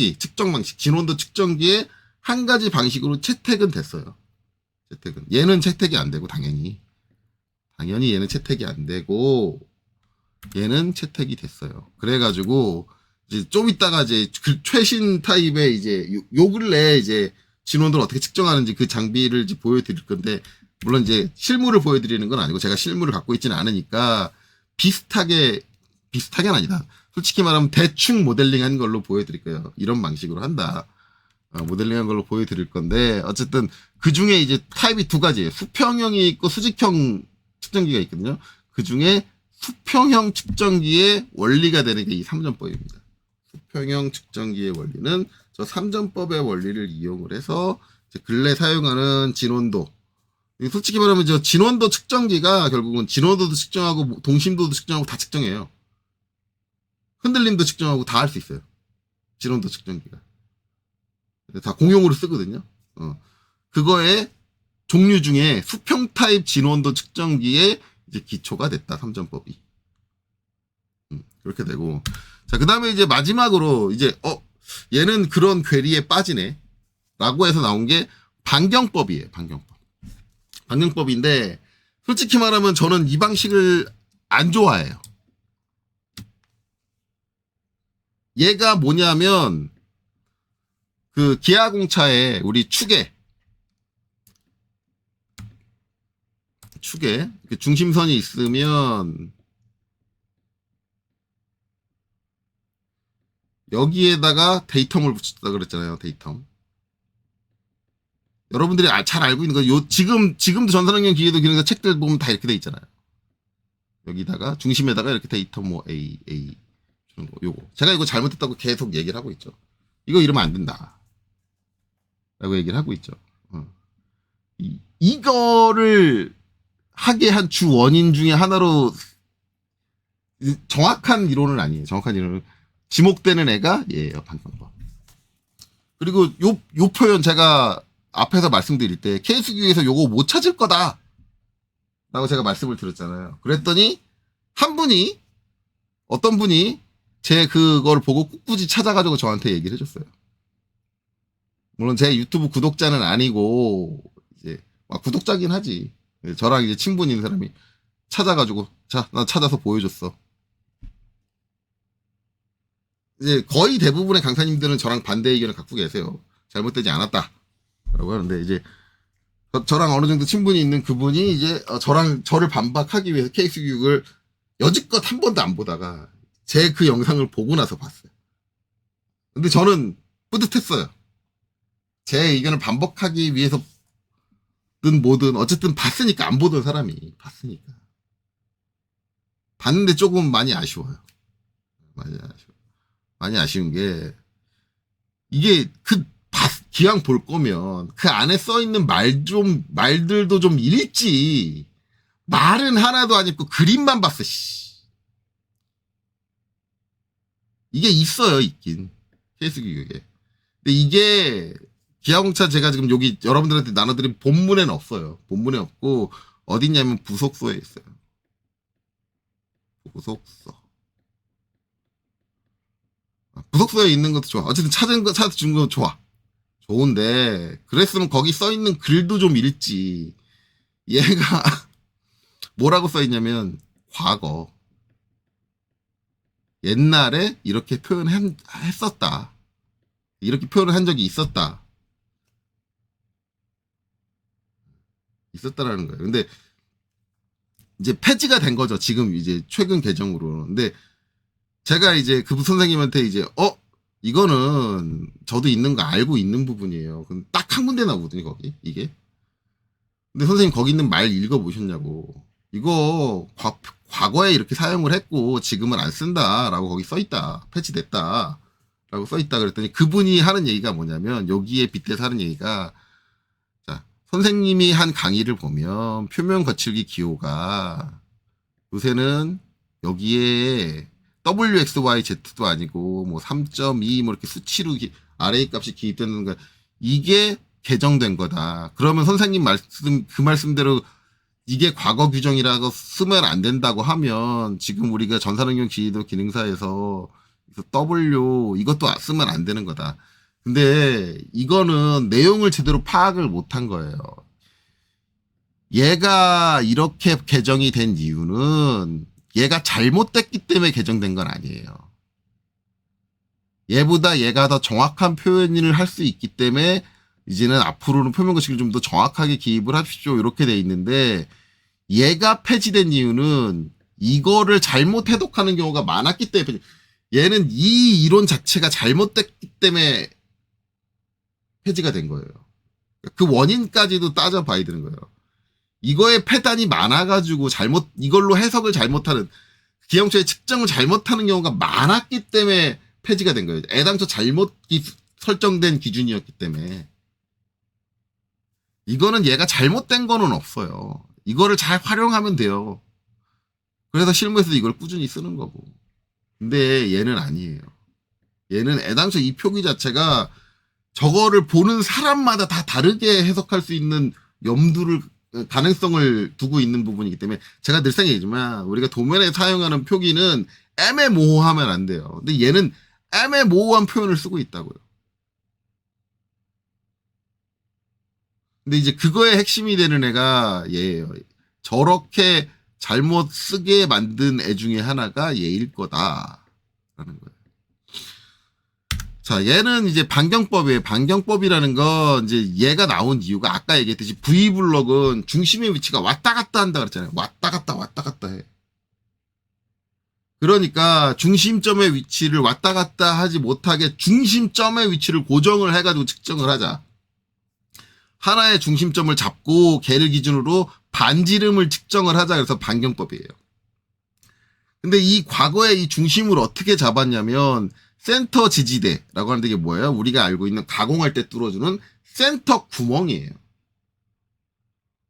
방식, 진원도 측정기의 한 가지 방식으로 채택은 됐어요. 채택은. 얘는 채택이 안 되고 당연히 얘는 채택이 안 되고 얘는 채택이 됐어요. 그래가지고 이제 좀 이따가 이제 그 최신 타입의 이제 요 근래에 이제 진원도를 어떻게 측정하는지 그 장비를 이제 보여드릴 건데 물론 이제 실물을 보여드리는 건 아니고 제가 실물을 갖고 있지는 않으니까 비슷하게는 아니다. 솔직히 말하면 대충 모델링한 걸로 보여드릴 거예요. 이런 방식으로 한다. 모델링한 걸로 보여드릴 건데 어쨌든 그 중에 이제 타입이 두 가지예요. 수평형이 있고 수직형 측정기가 있거든요. 그 중에 수평형 측정기의 원리가 되는 게 이 3전법입니다. 수평형 측정기의 원리는 저 3전법의 원리를 이용을 해서 근래 사용하는 진원도. 솔직히 말하면 저 진원도 측정기가 결국은 진원도도 측정하고 동심도도 측정하고 다 측정해요. 흔들림도 측정하고 다 할 수 있어요. 진원도 측정기가. 다 공용으로 쓰거든요. 그거의 종류 중에 수평 타입 진원도 측정기의 이제 기초가 됐다. 3전법이. 그렇게 되고. 자, 그 다음에 이제 마지막으로 이제, 얘는 그런 괴리에 빠지네. 라고 해서 나온 게 반경법이에요. 반경법인데, 솔직히 말하면 저는 이 방식을 안 좋아해요. 얘가 뭐냐면, 그 기아공차에 우리 축에 중심선이 있으면 여기에다가 데이텀을 붙였다 그랬잖아요. 데이텀. 여러분들이 잘 알고 있는 거 지금도 전산환경 기계도 기능사 책들 보면 다 이렇게 돼 있잖아요. 여기다가 중심에다가 이렇게 데이터 뭐 A 주는 거 요거. 제가 이거 잘못했다고 계속 얘기를 하고 있죠. 이거 이러면 안 된다. 라고 얘기를 하고 있죠. 이거를 하게 한 주 원인 중에 하나로 정확한 이론은 아니에요. 정확한 이론은 지목되는 애가 얘예요. 반경법. 그리고 요 표현 제가 앞에서 말씀드릴 때 케이스규에서 요거 못 찾을 거다 라고 제가 말씀을 드렸잖아요. 그랬더니 어떤 분이 제 그걸 보고 꿋꿋이 찾아가지고 저한테 얘기를 해줬어요. 물론 제 유튜브 구독자는 아니고 이제 구독자긴 하지. 저랑 이제 친분 있는 사람이 찾아가지고 자, 나 찾아서 보여줬어. 이제 거의 대부분의 강사님들은 저랑 반대 의견을 갖고 계세요. 잘못되지 않았다. 라고 하는데 이제 저랑 어느 정도 친분이 있는 그분이 이제 저를 반박하기 위해서 케이스 교육을 여지껏 한 번도 안 보다가 제 그 영상을 보고 나서 봤어요. 근데 저는 뿌듯했어요. 제 의견을 반박하기 위해서든 뭐든 어쨌든 봤으니까 안 보던 사람이 봤으니까. 봤는데 조금 많이 아쉬워요. 많이 아쉬운 게 이게 기왕 볼 거면 그 안에 써 있는 말들도 좀 읽지. 말은 하나도 안 읽고 그림만 봤어. 이게 있어요, 있긴. 케이스 교육에. 근데 이게 기아공차 제가 지금 여기 여러분들한테 나눠드린 본문에는 없어요. 본문에 없고 어딨냐면 부속서에 있어요. 부속서에 있는 것도 좋아. 어쨌든 찾아준 거 좋아. 좋은데 그랬으면 거기 써 있는 글도 좀 읽지. 얘가 뭐라고 써 있냐면 과거 옛날에 이렇게 했었다. 이렇게 표현을 한 적이 있었다라는 거예요. 근데 이제 폐지가 된 거죠. 지금 이제 최근 개정으로. 근데 제가 이제 그 선생님한테 이제 이거는 저도 있는 거 알고 있는 부분이에요. 딱 한 군데 나오거든요, 거기. 이게. 근데 선생님 거기 있는 말 읽어보셨냐고. 이거 과거에 이렇게 사용을 했고 지금은 안 쓴다라고 거기 써있다. 패치됐다. 라고 써있다 그랬더니 그분이 하는 얘기가 뭐냐면 여기에 빗대서 하는 얘기가 자, 선생님이 한 강의를 보면 표면 거칠기 기호가 요새는 여기에 WXYZ도 아니고 뭐 3.2 뭐 이렇게 수치로 RA 값이 기입되는 거 이게 개정된 거다. 그러면 선생님 말씀 그 말씀대로 이게 과거 규정이라고 쓰면 안 된다고 하면 지금 우리가 전산응용 지휘도 기능사에서 W 이것도 쓰면 안 되는 거다. 근데 이거는 내용을 제대로 파악을 못한 거예요. 얘가 이렇게 개정이 된 이유는 얘가 잘못됐기 때문에 개정된 건 아니에요. 얘보다 얘가 더 정확한 표현을 할 수 있기 때문에 이제는 앞으로는 표면 거식을 좀 더 정확하게 기입을 하십시오. 이렇게 돼 있는데 얘가 폐지된 이유는 이거를 잘못 해독하는 경우가 많았기 때문에 얘는 이 이론 자체가 잘못됐기 때문에 폐지가 된 거예요. 그 원인까지도 따져봐야 되는 거예요. 이거에 폐단이 많아가지고 이걸로 해석을 잘못하는, 기형처의 측정을 잘못하는 경우가 많았기 때문에 폐지가 된 거예요. 애당초 잘못 설정된 기준이었기 때문에. 이거는 얘가 잘못된 거는 없어요. 이거를 잘 활용하면 돼요. 그래서 실무에서도 이걸 꾸준히 쓰는 거고. 근데 얘는 아니에요. 얘는 애당초 이 표기 자체가 저거를 보는 사람마다 다 다르게 해석할 수 있는 가능성을 두고 있는 부분이기 때문에 제가 늘상 얘기지만 우리가 도면에 사용하는 표기는 애매모호하면 안 돼요. 근데 얘는 애매모호한 표현을 쓰고 있다고요. 근데 이제 그거의 핵심이 되는 애가 얘예요. 저렇게 잘못 쓰게 만든 애 중에 하나가 얘일 거다라는 거예요. 자, 얘는 이제 반경법이에요. 반경법이라는 건 이제 얘가 나온 이유가 아까 얘기했듯이 V블럭은 중심의 위치가 왔다 갔다 한다 그랬잖아요. 왔다 갔다 해. 그러니까 중심점의 위치를 왔다 갔다 하지 못하게 중심점의 위치를 고정을 해가지고 측정을 하자. 하나의 중심점을 잡고 걔를 기준으로 반지름을 측정을 하자. 그래서 반경법이에요. 근데 이 과거에 이 중심을 어떻게 잡았냐면 센터 지지대라고 하는데 이게 뭐예요? 우리가 알고 있는 가공할 때 뚫어주는 센터 구멍이에요.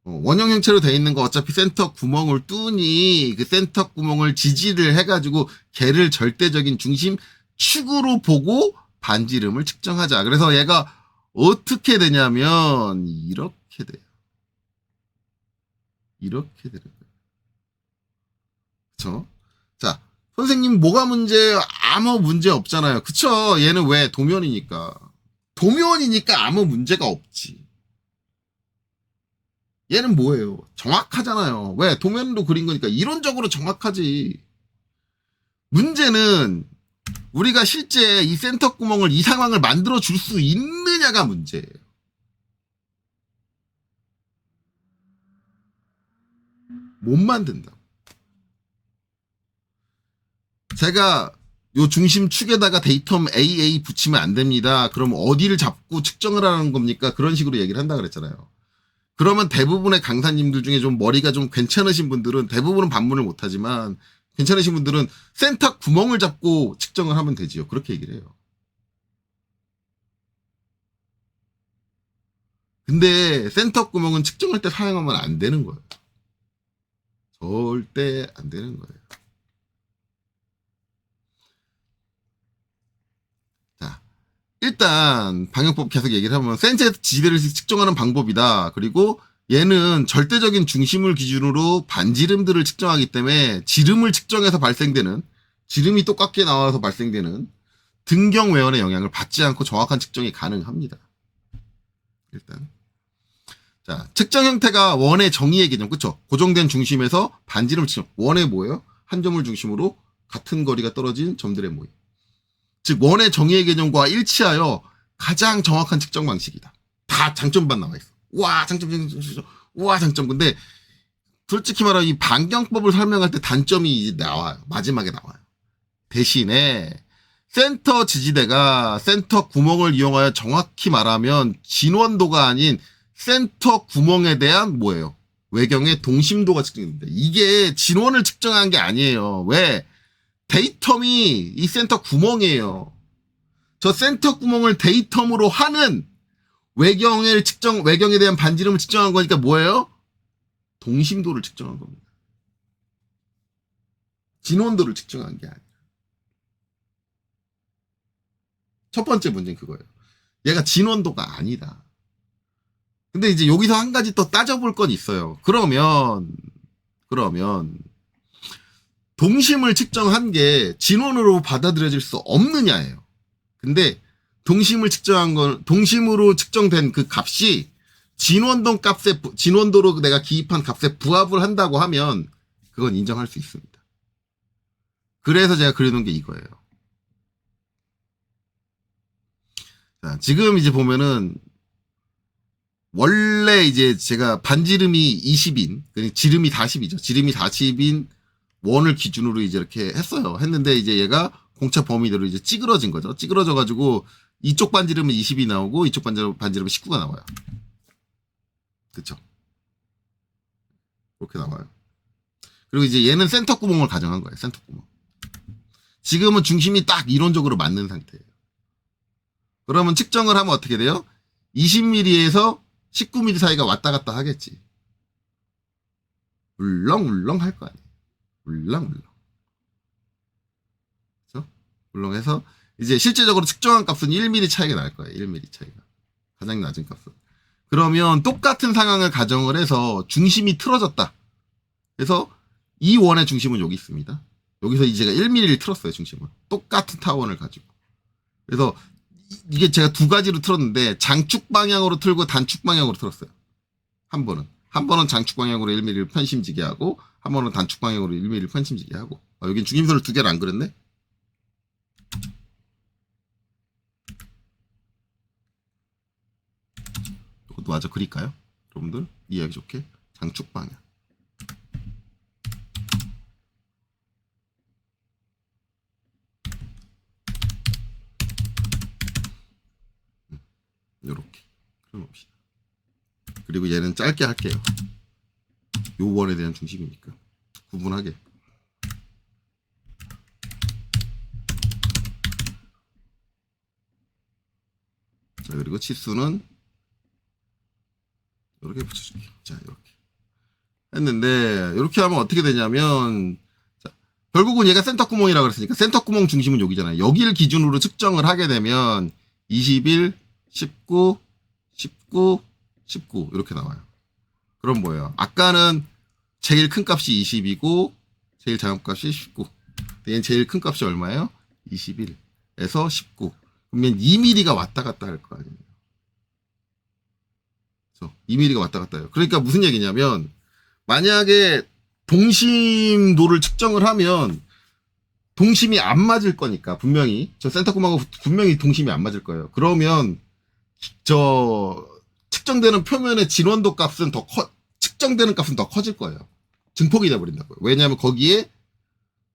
원형 형체로 되어 있는 거 어차피 센터 구멍을 뚫으니 그 센터 구멍을 지지를 해가지고 걔를 절대적인 중심 축으로 보고 반지름을 측정하자. 그래서 얘가 어떻게 되냐면 이렇게 돼요. 이렇게 되는 거예요. 그쵸? 자, 선생님 뭐가 문제예요? 아무 문제 없잖아요. 그쵸? 얘는 왜? 도면이니까. 도면이니까 아무 문제가 없지. 얘는 뭐예요? 정확하잖아요. 왜? 도면으로 그린 거니까 이론적으로 정확하지. 문제는 우리가 실제 이 센터 구멍을 이 상황을 만들어 줄 수 있느냐가 문제예요. 못 만든다. 제가 요 중심축에다가 데이텀 AA 붙이면 안 됩니다. 그럼 어디를 잡고 측정을 하는 겁니까? 그런 식으로 얘기를 한다 그랬잖아요. 그러면 대부분의 강사님들 중에 좀 머리가 좀 괜찮으신 분들은 대부분은 반문을 못하지만 괜찮으신 분들은 센터 구멍을 잡고 측정을 하면 되지요. 그렇게 얘기를 해요. 근데 센터 구멍은 측정할 때 사용하면 안 되는 거예요. 절대 안 되는 거예요. 자, 일단 방역법 계속 얘기를 하면 센터의 지대를 측정하는 방법이다. 그리고 얘는 절대적인 중심을 기준으로 반지름들을 측정하기 때문에 지름을 측정해서 발생되는, 지름이 똑같게 나와서 발생되는 등경 외연의 영향을 받지 않고 정확한 측정이 가능합니다. 일단 자, 측정 형태가 원의 정의의 개념, 그쵸? 고정된 중심에서 반지름 측정. 원의 뭐예요? 한 점을 중심으로 같은 거리가 떨어진 점들의 모임. 즉 원의 정의의 개념과 일치하여 가장 정확한 측정 방식이다. 다 장점만 나와 있어. 와, 장점. 근데 솔직히 말하면 이 반경법을 설명할 때 단점이 나와요. 마지막에 나와요. 대신에 센터 지지대가 센터 구멍을 이용하여 정확히 말하면 진원도가 아닌 센터 구멍에 대한 뭐예요? 외경의 동심도가 측정됩니다. 이게 진원을 측정한 게 아니에요. 왜? 데이텀이 이 센터 구멍이에요. 저 센터 구멍을 데이텀으로 하는 외경에 대한 반지름을 측정한 거니까 뭐예요? 동심도를 측정한 겁니다. 진원도를 측정한 게 아니라. 첫 번째 문제는 그거예요. 얘가 진원도가 아니다. 근데 이제 여기서 한 가지 또 따져볼 건 있어요. 그러면 동심을 측정한 게 진원으로 받아들여질 수 없느냐예요. 근데 동심으로 측정된 그 값이 진원도로 내가 기입한 값에 부합을 한다고 하면 그건 인정할 수 있습니다. 그래서 제가 그려놓은 게 이거예요. 자, 지금 이제 보면은 원래 이제 제가 반지름이 20인, 지름이 40이죠. 지름이 40인 원을 기준으로 이제 이렇게 했어요. 했는데 이제 얘가 공차 범위대로 이제 찌그러진 거죠. 찌그러져가지고 이쪽 반지름은 20이 나오고 이쪽 반지름은 19가 나와요. 그쵸? 그렇게 나와요. 그리고 이제 얘는 센터 구멍을 가정한 거예요. 센터 구멍. 지금은 중심이 딱 이론적으로 맞는 상태예요. 그러면 측정을 하면 어떻게 돼요? 20mm에서 19mm 사이가 왔다 갔다 하겠지. 울렁울렁 할 거 아니에요. 울렁울렁. 그렇죠? 울렁해서 이제 실제적으로 측정한 값은 1mm 차이가 날 거예요. 1mm 차이가. 가장 낮은 값은. 그러면 똑같은 상황을 가정을 해서 중심이 틀어졌다. 그래서 이 원의 중심은 여기 있습니다. 여기서 이제 제가 1mm를 틀었어요. 중심을. 똑같은 타원을 가지고. 그래서 이게 제가 두 가지로 틀었는데 장축 방향으로 틀고 단축 방향으로 틀었어요. 한 번은 장축 방향으로 1mm를 편심지게 하고 한 번은 단축 방향으로 1mm를 편심지게 하고. 여긴 중심선을 두 개를 안 그렸네. 이것도 마저 그릴까요? 여러분들 이해하기 좋게 장축 방향. 요렇게 그려놓읍시다. 그리고 얘는 짧게 할게요. 요 원에 대한 중심이니까 구분하게. 자, 그리고 치수는 이렇게 붙여줄게요. 자, 이렇게 했는데 이렇게 하면 어떻게 되냐면, 자, 결국은 얘가 센터 구멍이라고 그랬으니까 센터 구멍 중심은 여기잖아요. 여기를 기준으로 측정을 하게 되면 21, 19, 19, 19 이렇게 나와요. 그럼 뭐예요? 아까는 제일 큰 값이 20이고 제일 작은 값이 19. 얘는 제일 큰 값이 얼마예요? 21에서 19. 그러면 2mm가 왔다 갔다 할 거 아니에요. 그렇죠? 2mm가 왔다 갔다 해요. 그러니까 무슨 얘기냐면, 만약에 동심도를 측정을 하면 동심이 안 맞을 거니까, 분명히 저 센터 구멍하고 분명히 동심이 안 맞을 거예요. 그러면 저 측정되는 표면의 진원도 값은 측정되는 값은 더 커질 거예요. 증폭이 돼버린다고요. 왜냐하면 거기에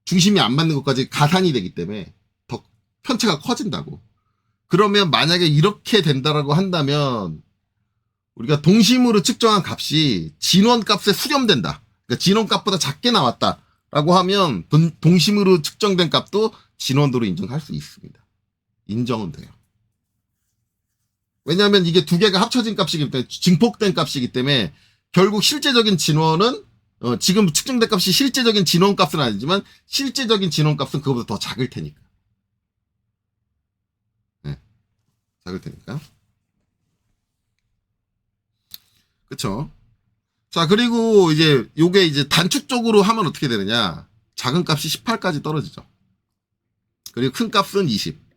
중심이 안 맞는 것까지 가산이 되기 때문에 더 편차가 커진다고. 그러면 만약에 이렇게 된다라고 한다면 우리가 동심으로 측정한 값이 진원 값에 수렴된다. 그러니까 진원 값보다 작게 나왔다라고 하면 동심으로 측정된 값도 진원도로 인정할 수 있습니다. 인정은 돼요. 왜냐하면 이게 두 개가 합쳐진 값이기 때문에, 증폭된 값이기 때문에 결국 실제적인 진원은 지금 측정된 값이 실제적인 진원 값은 아니지만 실제적인 진원 값은 그거보다 더 작을 테니까. 네, 작을 테니까. 그쵸? 자, 그리고 이제 요게 이제 단축적으로 하면 어떻게 되느냐? 작은 값이 18까지 떨어지죠. 그리고 큰 값은 20.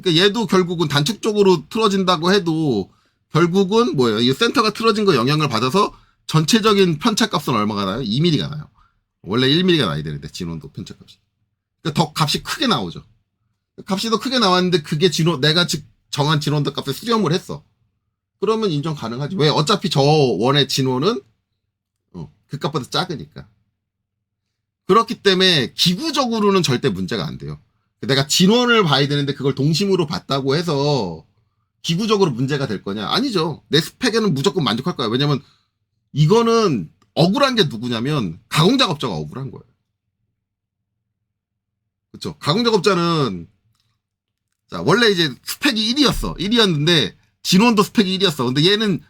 그러니까 얘도 결국은 단축적으로 틀어진다고 해도 결국은 뭐예요? 이 센터가 틀어진 거 영향을 받아서 전체적인 편차값은 얼마가 나요? 2mm가 나요. 원래 1mm가 나야 되는데, 진원도 편차값이. 그러니까 더 값이 크게 나오죠. 값이 더 크게 나왔는데 그게 내가 정한 진원도 값에 수렴을 했어. 그러면 인정 가능하지. 왜? 어차피 저 원의 진원은 그 값보다 작으니까. 그렇기 때문에 기구적으로는 절대 문제가 안 돼요. 내가 진원을 봐야 되는데 그걸 동심으로 봤다고 해서 기구적으로 문제가 될 거냐? 아니죠. 내 스펙에는 무조건 만족할 거야. 왜냐면 이거는 억울한 게 누구냐면 가공작업자가 억울한 거예요. 그렇죠? 가공작업자는 자, 원래 이제 스펙이 1이었어. 1이었는데 진원도 스펙이 1이었어. 근데 얘는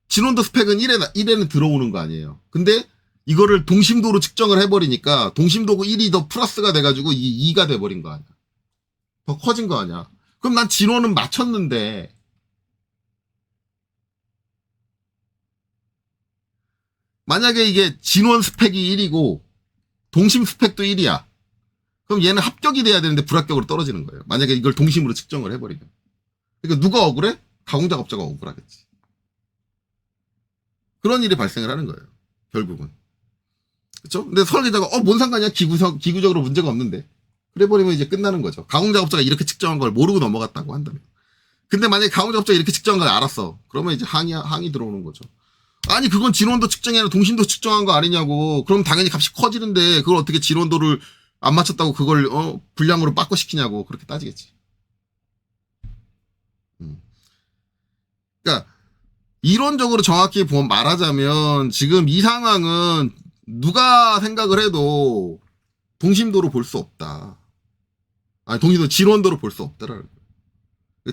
진원도 스펙은 1에는 들어오는 거 아니에요. 근데 이거를 동심도로 측정을 해버리니까 동심도 1이 더 플러스가 돼가지고 이 2가 돼버린 거 아니야. 더 커진 거 아니야. 그럼 난 진원은 맞췄는데 만약에 이게 진원 스펙이 1이고 동심 스펙도 1이야. 그럼 얘는 합격이 돼야 되는데 불합격으로 떨어지는 거예요. 만약에 이걸 동심으로 측정을 해버리면. 그러니까 누가 억울해? 가공작업자가 억울하겠지. 그런 일이 발생을 하는 거예요. 결국은. 그렇죠? 근데 설계자가 뭔 상관이야? 기구적으로 문제가 없는데. 그래버리면 이제 끝나는 거죠. 가공작업자가 이렇게 측정한 걸 모르고 넘어갔다고 한다면. 근데 만약에 가공작업자가 이렇게 측정한 걸 알았어. 그러면 이제 항의 들어오는 거죠. 아니 그건 진원도 측정이 아니라 동심도 측정한 거 아니냐고. 그럼 당연히 값이 커지는데 그걸 어떻게 진원도를 안 맞췄다고 그걸 불량으로 바꿔시키냐고 그렇게 따지겠지. 그러니까 이론적으로 정확히 말하자면 지금 이 상황은 누가 생각을 해도 동심도로 볼 수 없다. 아니 동심도 진원도로 볼 수 없다라는 거예요.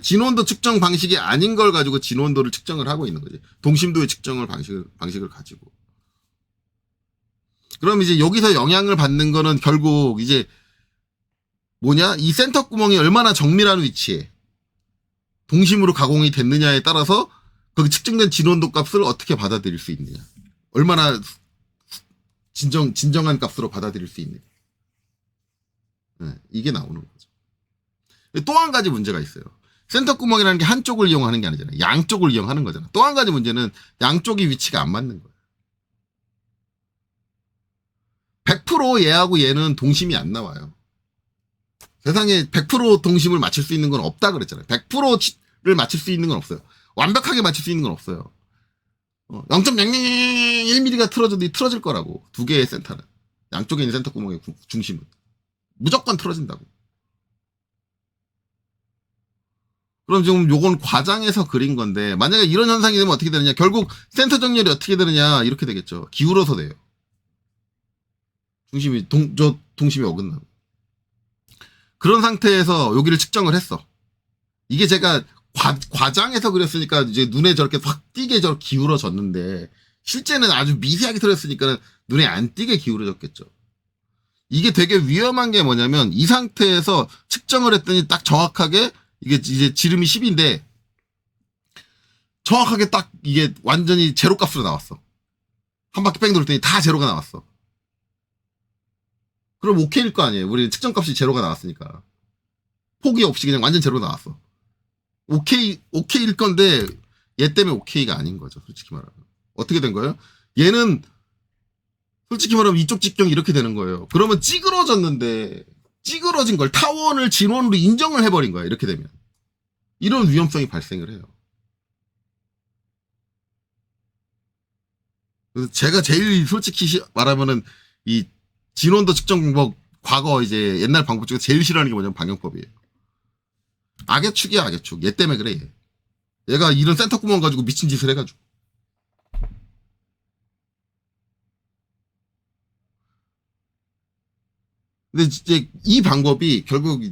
진원도 측정 방식이 아닌 걸 가지고 진원도를 측정을 하고 있는 거지. 동심도의 측정을 방식을 가지고. 그럼 이제 여기서 영향을 받는 거는 결국 이제 뭐냐? 이 센터 구멍이 얼마나 정밀한 위치에 동심으로 가공이 됐느냐에 따라서 거기 측정된 진원도 값을 어떻게 받아들일 수 있느냐. 얼마나 진정한 값으로 받아들일 수 있느냐. 네, 이게 나오는 거죠. 또 한 가지 문제가 있어요. 센터 구멍이라는 게 한쪽을 이용하는 게 아니잖아요. 양쪽을 이용하는 거잖아. 또 한 가지 문제는 양쪽이 위치가 안 맞는 거예요. 100% 얘하고 얘는 동심이 안 나와요. 세상에 100% 동심을 맞출 수 있는 건 없다 그랬잖아요. 100%를 맞출 수 있는 건 없어요. 완벽하게 맞출 수 있는 건 없어요. 0.001mm가 틀어져도 틀어질 거라고. 두 개의 센터는. 양쪽에 있는 센터 구멍의 중심은. 무조건 틀어진다고. 그럼 지금 요건 과장해서 그린 건데 만약에 이런 현상이 되면 어떻게 되느냐. 결국 센터 정렬이 어떻게 되느냐. 이렇게 되겠죠. 기울어서 돼요. 동심이 어긋나고. 그런 상태에서 여기를 측정을 했어. 이게 제가 과장해서 그렸으니까 이제 눈에 저렇게 확 띄게 저렇게 기울어졌는데 실제는 아주 미세하게 틀었으니까 눈에 안 띄게 기울어졌겠죠. 이게 되게 위험한 게 뭐냐면 이 상태에서 측정을 했더니 딱 정확하게 이게 이제 지름이 10인데 정확하게 딱 이게 완전히 제로 값으로 나왔어. 한 바퀴 뺑 돌더니 다 제로가 나왔어. 그럼 오케이일 거 아니에요. 우리 측정값이 제로가 나왔으니까. 포기 없이 그냥 완전 제로 나왔어. 오케이일 건데 얘 때문에 오케이가 아닌 거죠. 솔직히 말하면. 어떻게 된 거예요? 얘는 솔직히 말하면 이쪽 직경이 이렇게 되는 거예요. 그러면 찌그러졌는데 찌그러진 걸 타원을 진원으로 인정을 해버린 거야. 이렇게 되면. 이런 위험성이 발생을 해요. 그래서 제가 제일 솔직히 말하면은 이 진원도 측정 방법 과거 이제 옛날 방법 중에 제일 싫어하는 게 뭐냐면 방향법이에요. 악의 축이야 악의 축. 얘 때문에 그래. 얘가 이런 센터 구멍 가지고 미친 짓을 해가지고. 근데 이제 이 방법이 결국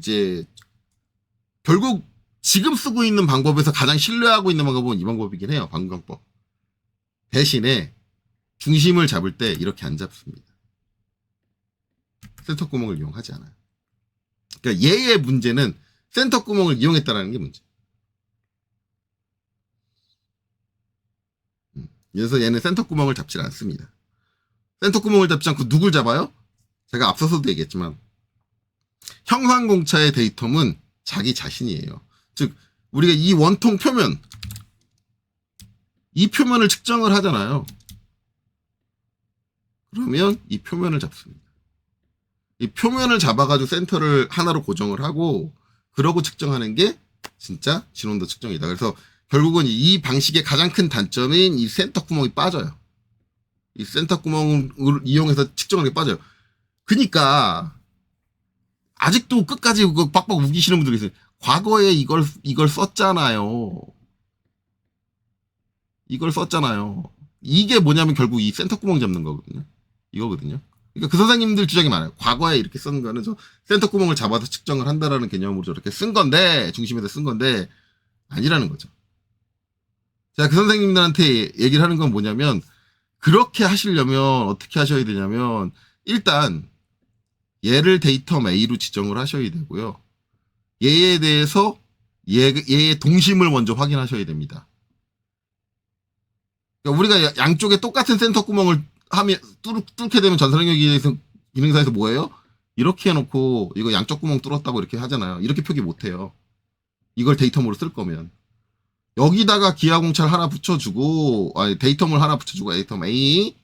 지금 쓰고 있는 방법에서 가장 신뢰하고 있는 방법은 이 방법이긴 해요. 방광법. 대신에 중심을 잡을 때 이렇게 안 잡습니다. 센터 구멍을 이용하지 않아요. 그러니까 얘의 문제는 센터 구멍을 이용했다라는 게 문제. 그래서 얘는 센터 구멍을 잡지 않습니다. 센터 구멍을 잡지 않고 누굴 잡아요? 제가 앞서서도 얘기했지만 형상공차의 데이텀은 자기 자신이에요. 즉 우리가 이 원통 표면 이 표면을 측정을 하잖아요. 그러면 이 표면을 잡습니다. 이 표면을 잡아가지고 센터를 하나로 고정을 하고 그러고 측정하는 게 진짜 진원도 측정이다. 그래서 결국은 이 방식의 가장 큰 단점인 이 센터 구멍이 빠져요. 이 센터 구멍을 이용해서 측정하는 게 빠져요. 그러니까 아직도 끝까지 그 빡빡 우기시는 분들이 있어요. 과거에 이걸 썼잖아요. 이걸 썼잖아요. 이게 뭐냐면 결국 이 센터 구멍 잡는 거거든요. 이거거든요. 그러니까 그 선생님들 주장이 많아요. 과거에 이렇게 쓴 거는 저 센터 구멍을 잡아서 측정을 한다라는 개념으로 저렇게 쓴 건데, 중심에다 쓴 건데, 아니라는 거죠. 제가 그 선생님들한테 얘기를 하는 건 뭐냐면, 그렇게 하시려면 어떻게 하셔야 되냐면, 일단, 얘를 데이터 A로 지정을 하셔야 되고요. 얘에 대해서 얘의 동심을 먼저 확인하셔야 됩니다. 그러니까 우리가 양쪽에 똑같은 센터 구멍을 하면 뚫게 되면 전산능력 기능사에서 뭐예요? 이렇게 해놓고 이거 양쪽 구멍 뚫었다고 이렇게 하잖아요. 이렇게 표기 못해요. 이걸 데이터모로 쓸 거면 여기다가 기하공찰 하나 붙여주고 데이터몰 하나 붙여주고 데이터 A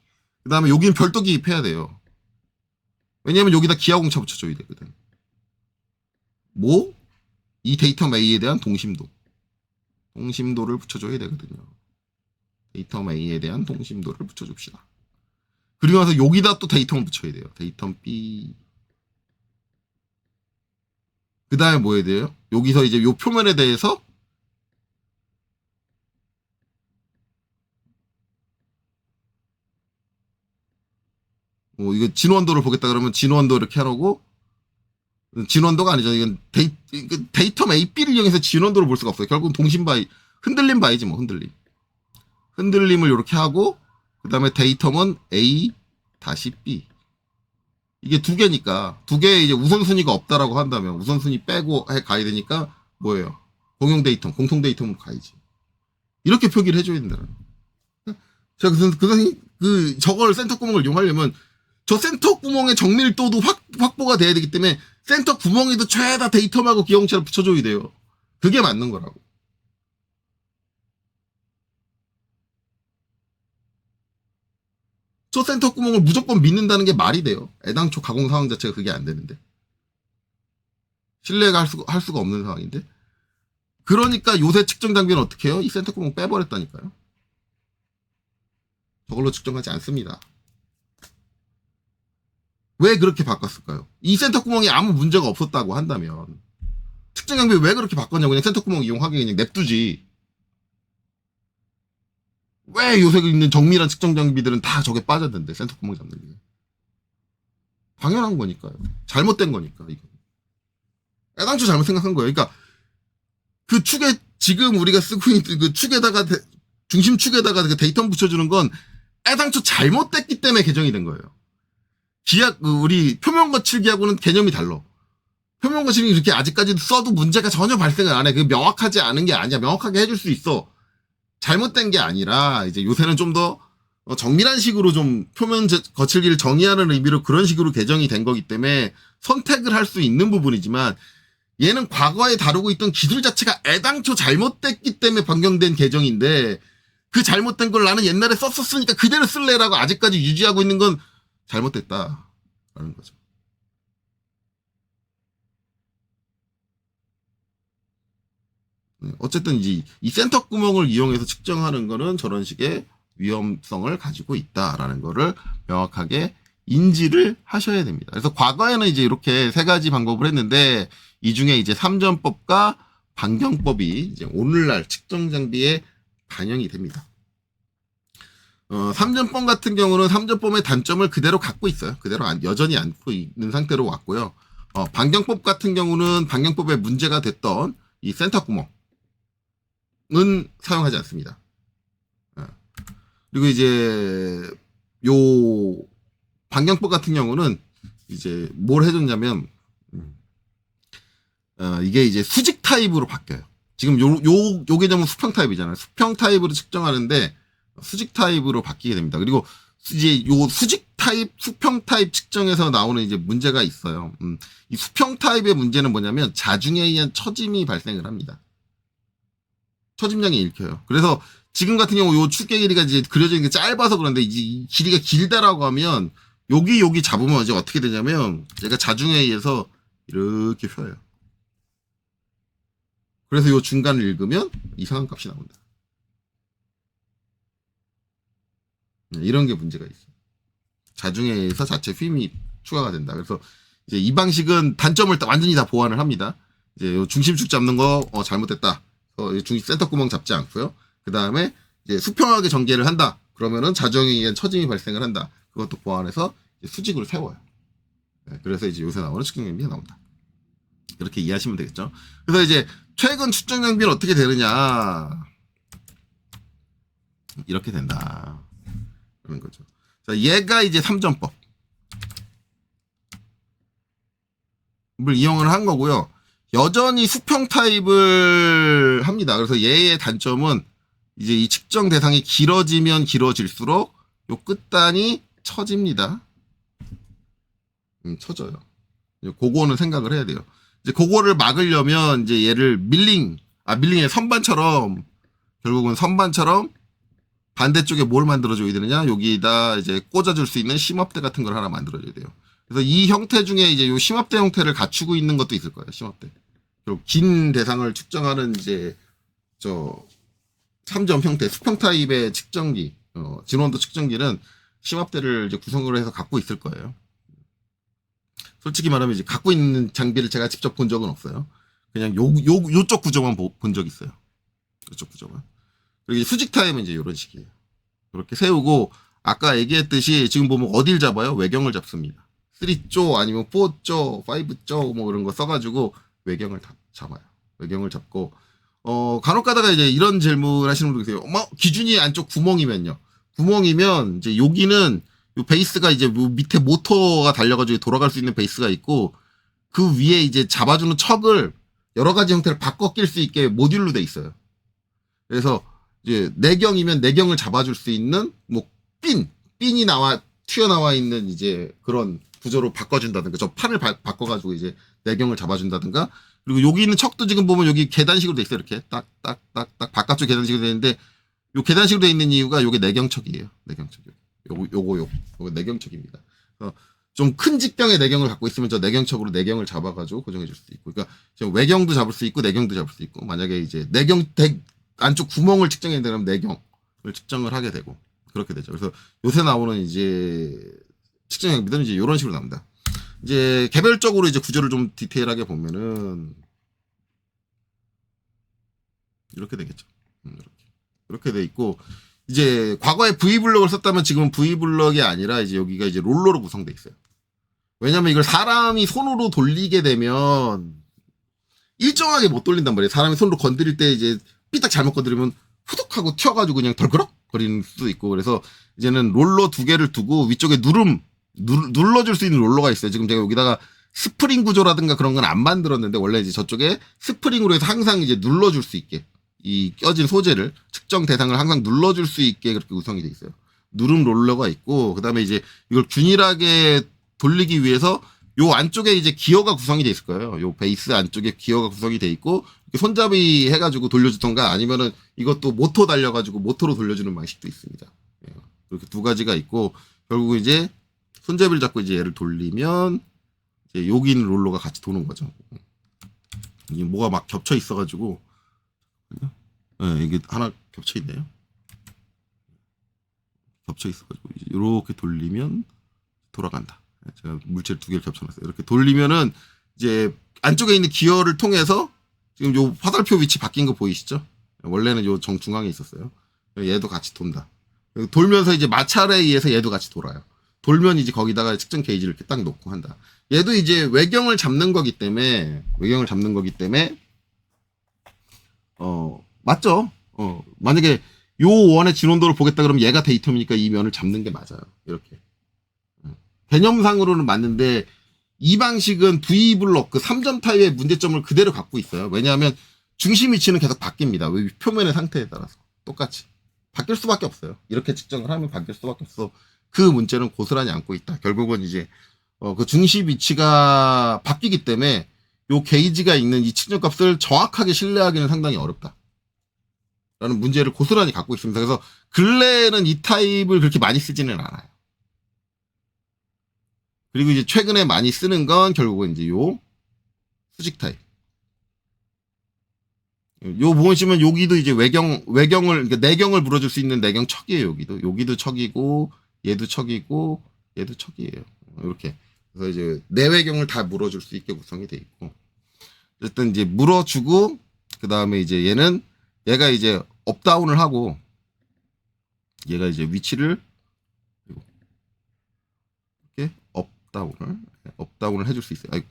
그 다음에 여기는 별도 기입해야 돼요. 왜냐면 여기다 기하공찰 붙여줘야 되거든. 뭐? 이 데이터 A에 대한 동심도를 붙여줘야 되거든요. 데이터 A에 대한 동심도를 붙여줍시다. 그리고 나서 여기다 또 데이터를 붙여야 돼요. 데이터 B. 그 다음에 뭐 해야 돼요? 여기서 이제 요 표면에 대해서 이거 진원도를 보겠다 그러면 진원도 이렇게 해놓고 진원도가 아니죠. 이건 데이터 AB를 이용해서 진원도를 볼 수가 없어요. 결국은 동심 바이, 흔들림 바이지 뭐 흔들림. 흔들림을 이렇게 하고 그 다음에 데이터는 A 다시 B. 이게 두 개니까 두 개의 이제 우선순위가 없다라고 한다면 우선순위 빼고 가야 되니까 뭐예요? 공통 데이터는 가야지. 이렇게 표기를 해줘야 된다는. 제가 저걸 센터 구멍을 이용하려면 저 센터 구멍의 정밀도도 확보가 돼야 되기 때문에 센터 구멍에도 최다 데이터하고 기하공찰을 붙여줘야 돼요. 그게 맞는 거라고. 저 센터 구멍을 무조건 믿는다는 게 말이 돼요. 애당초 가공 상황 자체가 그게 안 되는데. 신뢰가 할 수가 없는 상황인데. 그러니까 요새 측정 장비는 어떻게 해요? 이 센터 구멍 빼버렸다니까요. 저걸로 측정하지 않습니다. 왜 그렇게 바꿨을까요? 이 센터 구멍이 아무 문제가 없었다고 한다면 측정 장비 왜 그렇게 바꿨냐고. 그냥 센터 구멍 이용하게 그냥 냅두지. 왜 요새 있는 정밀한 측정 장비들은 다 저게 빠졌는데 센터 구멍 잡는 게. 당연한 거니까요. 잘못된 거니까 이거. 애당초 잘못 생각한 거예요. 그러니까 그 축에 지금 우리가 쓰고 있는 그 축에다가 중심 축에다가 그 데이터 붙여주는 건 애당초 잘못됐기 때문에 개정이 된 거예요. 우리 표면 거칠기하고는 개념이 달라. 표면 거칠기 이렇게 아직까지 써도 문제가 전혀 발생을 안 해. 그 명확하지 않은 게 아니야. 명확하게 해줄 수 있어. 잘못된 게 아니라 이제 요새는 좀 더 정밀한 식으로 좀 표면 거칠기를 정의하는 의미로 그런 식으로 개정이 된 거기 때문에 선택을 할 수 있는 부분이지만 얘는 과거에 다루고 있던 기술 자체가 애당초 잘못됐기 때문에 변경된 개정인데 그 잘못된 걸 나는 옛날에 썼었으니까 그대로 쓸래라고 아직까지 유지하고 있는 건 잘못됐다라는 거죠. 어쨌든 이제 이 센터 구멍을 이용해서 측정하는 거는 저런 식의 위험성을 가지고 있다라는 거를 명확하게 인지를 하셔야 됩니다. 그래서 과거에는 이제 이렇게 세 가지 방법을 했는데 이 중에 이제 삼전법과 반경법이 이제 오늘날 측정 장비에 반영이 됩니다. 삼전법 같은 경우는 삼전법의 단점을 그대로 갖고 있어요. 그대로 여전히 안고 있는 상태로 왔고요. 반경법 같은 경우는 반경법에 문제가 됐던 이 센터 구멍은 사용하지 않습니다. 그리고 이제 요 반경법 같은 경우는 이제 뭘 해줬냐면 이게 이제 수직 타입으로 바뀌어요. 지금 요 개념은 수평 타입이잖아요. 수평 타입으로 측정하는데 수직 타입으로 바뀌게 됩니다. 그리고 이제 요 수직 타입, 수평 타입 측정에서 나오는 이제 문제가 있어요. 이 수평 타입의 문제는 뭐냐면 자중에 의한 처짐이 발생을 합니다. 처짐량이 읽혀요. 그래서 지금 같은 경우 요 축의 길이가 이제 그려져 있는 게 짧아서 그런데 이제 이 길이가 길다라고 하면 여기 잡으면 이제 어떻게 되냐면 얘가 자중에 의해서 이렇게 펴요. 그래서 요 중간을 읽으면 이상한 값이 나온다. 이런 게 문제가 있어요. 자중에 의해서 자체 휨이 추가가 된다. 그래서 이제 이 방식은 단점을 완전히 다 보완을 합니다. 이제 요 중심축 잡는 거 잘못됐다. 중심 센터 구멍 잡지 않고요. 그 다음에 이제 수평하게 전개를 한다. 그러면은 자정에 의한 처짐이 발생을 한다. 그것도 보완해서 수직으로 세워요. 네, 그래서 이제 요새 나오는 측정 장비가 나온다. 이렇게 이해하시면 되겠죠. 그래서 이제 최근 측정 장비는 어떻게 되느냐. 이렇게 된다. 그런 거죠. 자, 얘가 이제 3전법. 을 이용을 한 거고요. 여전히 수평 타입을 합니다. 그래서 얘의 단점은 이제 이 측정 대상이 길어지면 길어질수록 요 끝단이 처집니다. 처져요. 그거는 생각을 해야 돼요. 이제 그거를 막으려면 이제 얘를 밀링의 선반처럼 결국은 선반처럼 반대쪽에 뭘 만들어줘야 되느냐? 여기다 이제 꽂아줄 수 있는 심압대 같은 걸 하나 만들어줘야 돼요. 그래서 이 형태 중에 이제 요 심압대 형태를 갖추고 있는 것도 있을 거예요. 심압대. 그리고 긴 대상을 측정하는 이제 3점 형태 수평 타입의 측정기, 진원도 측정기는 심압대를 이제 구성을 해서 갖고 있을 거예요. 솔직히 말하면 이제 갖고 있는 장비를 제가 직접 본 적은 없어요. 그냥 요쪽 구조만 본 적 있어요. 요쪽 구조만. 그리고 수직 타입은 이제 이런 식이에요. 이렇게 세우고 아까 얘기했듯이 지금 보면 어딜 잡아요? 외경을 잡습니다. 3조 아니면 4조, 5조 뭐 이런 거 써가지고 외경을 다 잡아요. 외경을 잡고 간혹 가다가 이제 이런 질문 하시는 분들 계세요. 기준이 안쪽 구멍이면요. 구멍이면 이제 여기는 요 베이스가 이제 밑에 모터가 달려가지고 돌아갈 수 있는 베이스가 있고 그 위에 이제 잡아주는 척을 여러 가지 형태를 바꿔 낄 수 있게 모듈로 돼 있어요. 그래서 이제 내경이면 내경을 잡아줄 수 있는 뭐 핀이 튀어나와 있는 이제 그런 구조로 바꿔준다든가 저 판을 바꿔가지고 이제 내경을 잡아준다든가 그리고 여기 있는 척도 지금 보면 여기 계단식으로 돼 있어요. 이렇게 딱딱딱딱 바깥쪽 계단식으로 돼 있는데 요 계단식으로 돼 있는 이유가 요게 내경척이에요. 내경척. 요거 내경척입니다. 좀 큰 직경의 내경을 갖고 있으면 저 내경척으로 내경을 잡아가지고 고정해 줄 수 있고 그러니까 지금 외경도 잡을 수 있고 내경도 잡을 수 있고 만약에 이제 안쪽 구멍을 측정해야 되면 내경을 측정을 하게 되고 그렇게 되죠. 그래서 요새 나오는 이제 측정 장비들은 이제 이런 식으로 나옵니다. 이제 개별적으로 이제 구조를 좀 디테일하게 보면은 이렇게 되겠죠. 이렇게 돼 있고 이제 과거에 V블럭을 썼다면 지금은 V블럭이 아니라 이제 여기가 이제 롤러로 구성돼 있어요. 왜냐면 이걸 사람이 손으로 돌리게 되면 일정하게 못 돌린단 말이에요. 사람이 손으로 건드릴 때 이제 삐딱 잘못 건드리면 후둑하고 튀어가지고 그냥 덜그럭 거리는 수도 있고 그래서 이제는 롤러 2개를 두고 위쪽에 눌러줄 수 있는 롤러가 있어요. 지금 제가 여기다가 스프링 구조라든가 그런 건 안 만들었는데 원래 이제 저쪽에 스프링으로 해서 항상 이제 눌러줄 수 있게 이 껴진 소재를 측정 대상을 항상 눌러줄 수 있게 그렇게 구성이 돼 있어요. 누름 롤러가 있고 그다음에 이제 이걸 균일하게 돌리기 위해서 요 안쪽에 이제 기어가 구성이 돼 있을 거예요. 요 베이스 안쪽에 기어가 구성이 돼 있고 손잡이 해가지고 돌려주던가 아니면은 이것도 모터 달려가지고 모터로 돌려주는 방식도 있습니다. 그렇게 2가지가 있고 결국 이제 손잡이를 잡고 이제 얘를 돌리면 이제 여기 있는 롤러가 같이 도는 거죠. 이게 뭐가 막 겹쳐 있어가지고 이게 하나 겹쳐 있네요. 겹쳐 있어가지고 이제 이렇게 돌리면 돌아간다. 제가 물체를 2개를 겹쳐놨어요. 이렇게 돌리면은 이제 안쪽에 있는 기어를 통해서 지금 요 화살표 위치 바뀐 거 보이시죠? 원래는 요 정중앙에 있었어요. 얘도 같이 돈다. 돌면서 이제 마찰에 의해서 얘도 같이 돌아요. 돌면 이제 거기다가 측정 게이지를 이렇게 딱 놓고 한다. 얘도 이제 외경을 잡는 거기 때문에 맞죠? 만약에 요 원의 진원도를 보겠다 그러면 얘가 데이터입니까? 이 면을 잡는 게 맞아요. 이렇게. 개념상으로는 맞는데 이 방식은 V블럭 그 3점 타입의 문제점을 그대로 갖고 있어요. 왜냐하면 중심 위치는 계속 바뀝니다. 표면의 상태에 따라서 똑같이 바뀔 수밖에 없어요. 이렇게 측정을 하면 바뀔 수밖에 없어. 그 문제는 고스란히 안고 있다. 결국은 이제 그 중심 위치가 바뀌기 때문에 요 게이지가 있는 이 측정값을 정확하게 신뢰하기는 상당히 어렵다. 라는 문제를 고스란히 갖고 있습니다. 그래서 근래에는 이 타입을 그렇게 많이 쓰지는 않아요. 그리고 이제 최근에 많이 쓰는 건 결국은 이제 요 수직 타입. 요 보시면 여기도 이제 외경을 그러니까 내경을 물어줄 수 있는 내경 척이에요. 여기도 척이고 얘도 척이고 얘도 척이에요. 이렇게 그래서 이제 내외경을 다 물어줄 수 있게 구성이 돼 있고, 일단 이제 물어주고, 그 다음에 이제 얘가 이제 업다운을 하고, 얘가 이제 위치를 이렇게 업다운을 해줄 수 있어요. 아이고,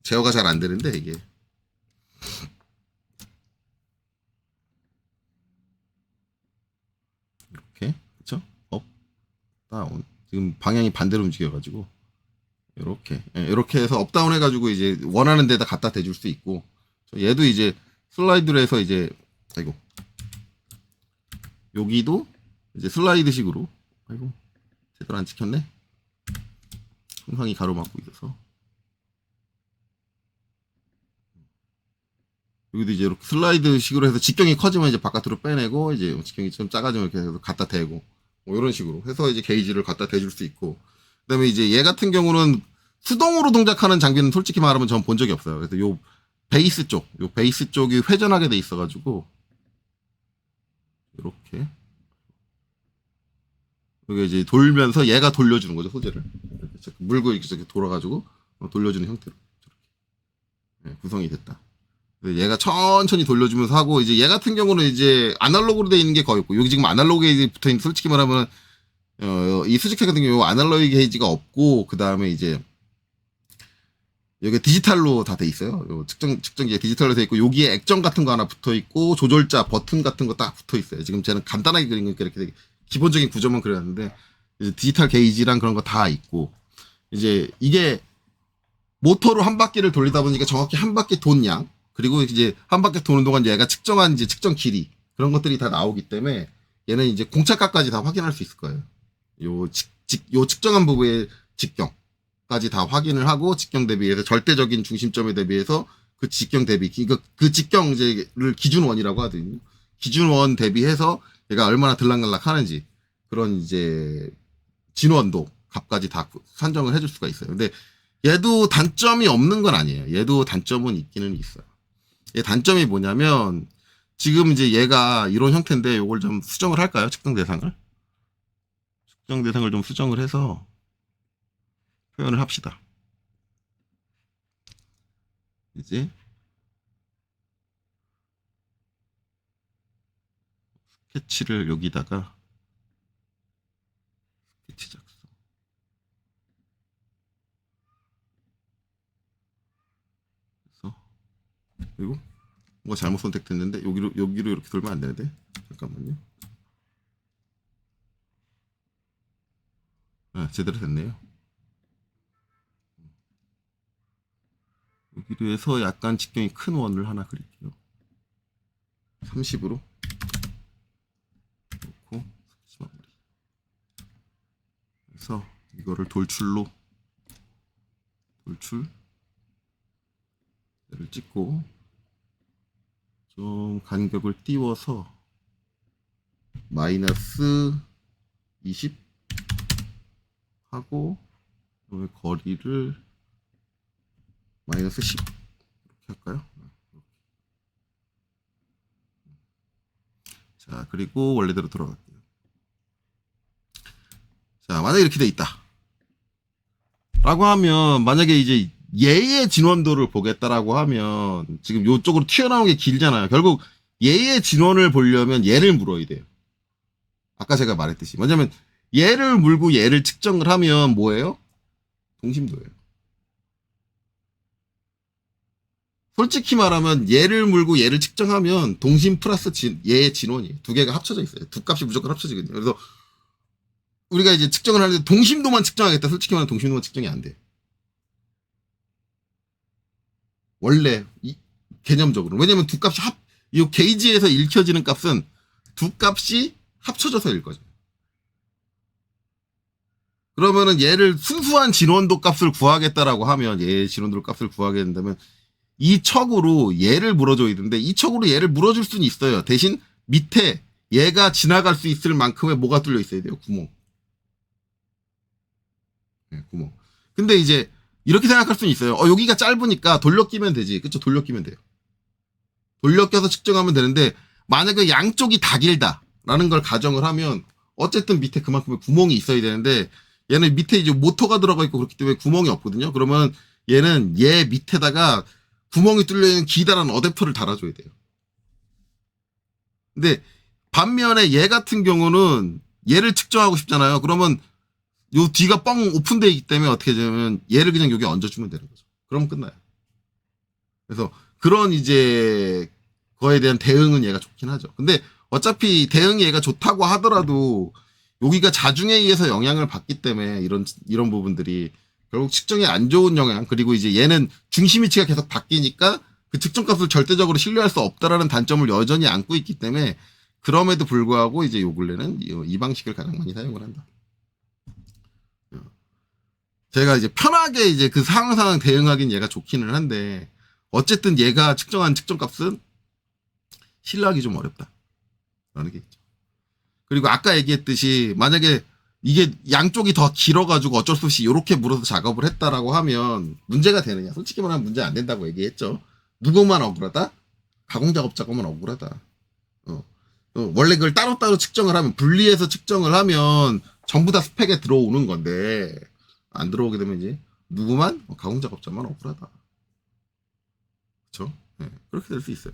제어가 잘 안 되는데 이게. 이렇게, 그쵸? 업, 다운. 지금 방향이 반대로 움직여가지고 이렇게 해서 업다운 해가지고 이제 원하는 데다 갖다 대줄 수 있고, 얘도 이제 슬라이드로 해서 이제 아이고 여기도 이제 슬라이드식으로, 아이고 제대로 안 찍혔네. 형상이 가로막고 있어서 여기도 이제 이렇게 슬라이드식으로 해서 직경이 커지면 이제 바깥으로 빼내고, 이제 직경이 좀 작아지면 이렇게 해서 갖다 대고, 뭐 이런 식으로 해서 이제 게이지를 갖다 대줄 수 있고, 그다음에 이제 얘 같은 경우는 수동으로 동작하는 장비는 솔직히 말하면 전 본 적이 없어요. 그래서 요 베이스 쪽이 회전하게 돼 있어가지고 이렇게 여기 이제 돌면서 얘가 돌려주는 거죠, 소재를 이렇게 물고 이렇게 돌아가지고 돌려주는 형태로 이렇게 구성이 됐다. 얘가 천천히 돌려주면서 하고, 이제 얘 같은 경우는 이제 아날로그로 되어 있는 게 거의 없고, 여기 지금 아날로그에 붙어 있는, 솔직히 말하면 이 수직체 같은 경우 아날로그 게이지가 없고, 그 다음에 이제 여기 디지털로 다 돼 있어요. 요 측정기에 디지털로 돼 있고, 여기에 액정 같은 거 하나 붙어 있고, 조절자 버튼 같은 거 딱 붙어 있어요. 지금 쟤는 간단하게 그린 거니까 이렇게 되게 기본적인 구조만 그려놨는데, 이제 디지털 게이지랑 그런 거 다 있고, 이제 이게 모터로 한 바퀴를 돌리다 보니까 정확히 한 바퀴 돈 양, 그리고 이제 한 바퀴 도는 동안 얘가 측정한 이제 측정 길이, 그런 것들이 다 나오기 때문에 얘는 이제 공차값까지 다 확인할 수 있을 거예요. 요 측정한 부분의 직경까지 다 확인을 하고, 직경 대비해서 절대적인 중심점에 대비해서 그 직경 대비, 그 직경 이제를 기준원이라고 하거든요. 기준원 대비해서 얘가 얼마나 들락날락 하는지, 그런 이제 진원도 값까지 다 산정을 해줄 수가 있어요. 근데 얘도 단점이 없는 건 아니에요. 얘도 단점은 있기는 있어요. 얘 단점이 뭐냐면, 지금 이제 얘가 이런 형태인데, 요걸 좀 수정을 할까요? 측정 대상을 좀 수정을 해서 표현을 합시다. 이제 스케치를 여기다가 스케치 작성, 그래서 그리고 뭔가 잘못 선택됐는데, 여기로 이렇게 돌면 안 되는데, 잠깐만요. 제대로 됐네요. 여기로 해서 약간 직경이 큰 원을 하나 그릴게요. 30으로 놓고 스케치 마무리. 그래서 이거를 돌출로 얘를 찍고, 좀 간격을 띄워서 마이너스 20 하고, 그다음에 거리를 마이너스 10 이렇게 할까요? 자, 그리고 원래대로 돌아갈게요. 자, 만약에 이렇게 돼 있다 라고 하면, 만약에 이제 얘의 진원도를 보겠다라고 하면, 지금 요쪽으로 튀어나온 게 길잖아요. 결국 얘의 진원을 보려면 얘를 물어야 돼요. 아까 제가 말했듯이. 왜냐면 얘를 물고 얘를 측정을 하면 뭐예요? 동심도예요. 솔직히 말하면 얘를 물고 얘를 측정하면 동심 플러스 얘의 진원이에요. 두 개가 합쳐져 있어요. 두 값이 무조건 합쳐지거든요. 그래서 우리가 이제 측정을 하는데 동심도만 측정하겠다. 솔직히 말하면 동심도만 측정이 안 돼요. 원래 개념적으로. 왜냐면 두 값이 이 게이지에서 읽혀지는 값은 두 값이 합쳐져서 읽어져요. 그러면은 얘를 순수한 진원도 값을 구하겠다라고 하면, 얘의 진원도 값을 구하게 된다면 이 척으로 얘를 물어줘야 되는데, 이 척으로 얘를 물어줄 수는 있어요. 대신 밑에 얘가 지나갈 수 있을 만큼의 뭐가 뚫려 있어야 돼요. 구멍. 네, 구멍. 근데 이제 이렇게 생각할 수는 있어요. 여기가 짧으니까 돌려 끼면 되지. 그쵸? 돌려 끼면 돼요. 돌려 껴서 측정하면 되는데, 만약에 양쪽이 다 길다라는 걸 가정을 하면 어쨌든 밑에 그만큼의 구멍이 있어야 되는데, 얘는 밑에 이제 모터가 들어가 있고 그렇기 때문에 구멍이 없거든요. 그러면 얘는 얘 밑에다가 구멍이 뚫려 있는 기다란 어댑터를 달아줘야 돼요. 근데 반면에 얘 같은 경우는 얘를 측정하고 싶잖아요. 그러면 요 뒤가 뻥 오픈되어 있기 때문에 어떻게 되냐면 얘를 그냥 여기 얹어주면 되는 거죠. 그러면 끝나요. 그래서 그런 이제 거에 대한 대응은 얘가 좋긴 하죠. 근데 어차피 대응이 얘가 좋다고 하더라도 여기가 자중에 의해서 영향을 받기 때문에 이런 부분들이 결국 측정에 안 좋은 영향, 그리고 이제 얘는 중심 위치가 계속 바뀌니까 그 측정값을 절대적으로 신뢰할 수 없다라는 단점을 여전히 안고 있기 때문에 그럼에도 불구하고 이제 요 근래는 이 방식을 가장 많이 사용을 한다. 제가 이제 편하게 이제 그 상황 대응하긴 얘가 좋기는 한데 어쨌든 얘가 측정한 측정값은 신뢰하기 좀 어렵다. 라는 게 있죠. 그리고 아까 얘기했듯이 만약에 이게 양쪽이 더 길어가지고 어쩔 수 없이 이렇게 물어서 작업을 했다라고 하면 문제가 되느냐? 솔직히 말하면 문제 안 된다고 얘기했죠. 누구만 억울하다? 가공작업자만 억울하다. 원래 그걸 따로따로 측정을 하면 분리해서 측정을 하면 전부 다 스펙에 들어오는 건데 안 들어오게 되면 이제 누구만 가공작업자만 억울하다. 그렇죠? 네, 그렇게 될 수 있어요.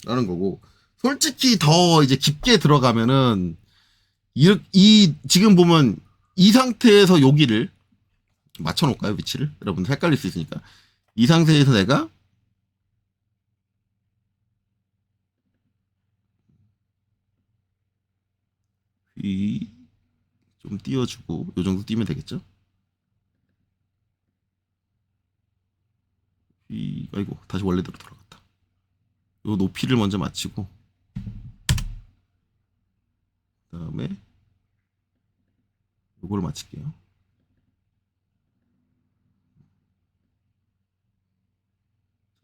라는 거고, 솔직히 더 이제 깊게 들어가면은 지금 보면 이 상태에서 여기를 맞춰놓을까요? 위치를 여러분들 헷갈릴 수 있으니까 이 상태에서 내가 좀 띄워주고 요 정도 띄면 되겠죠? 아이고 다시 원래대로 돌아갔다. 요 높이를 먼저 맞추고 그다음에 요거를 맞출게요.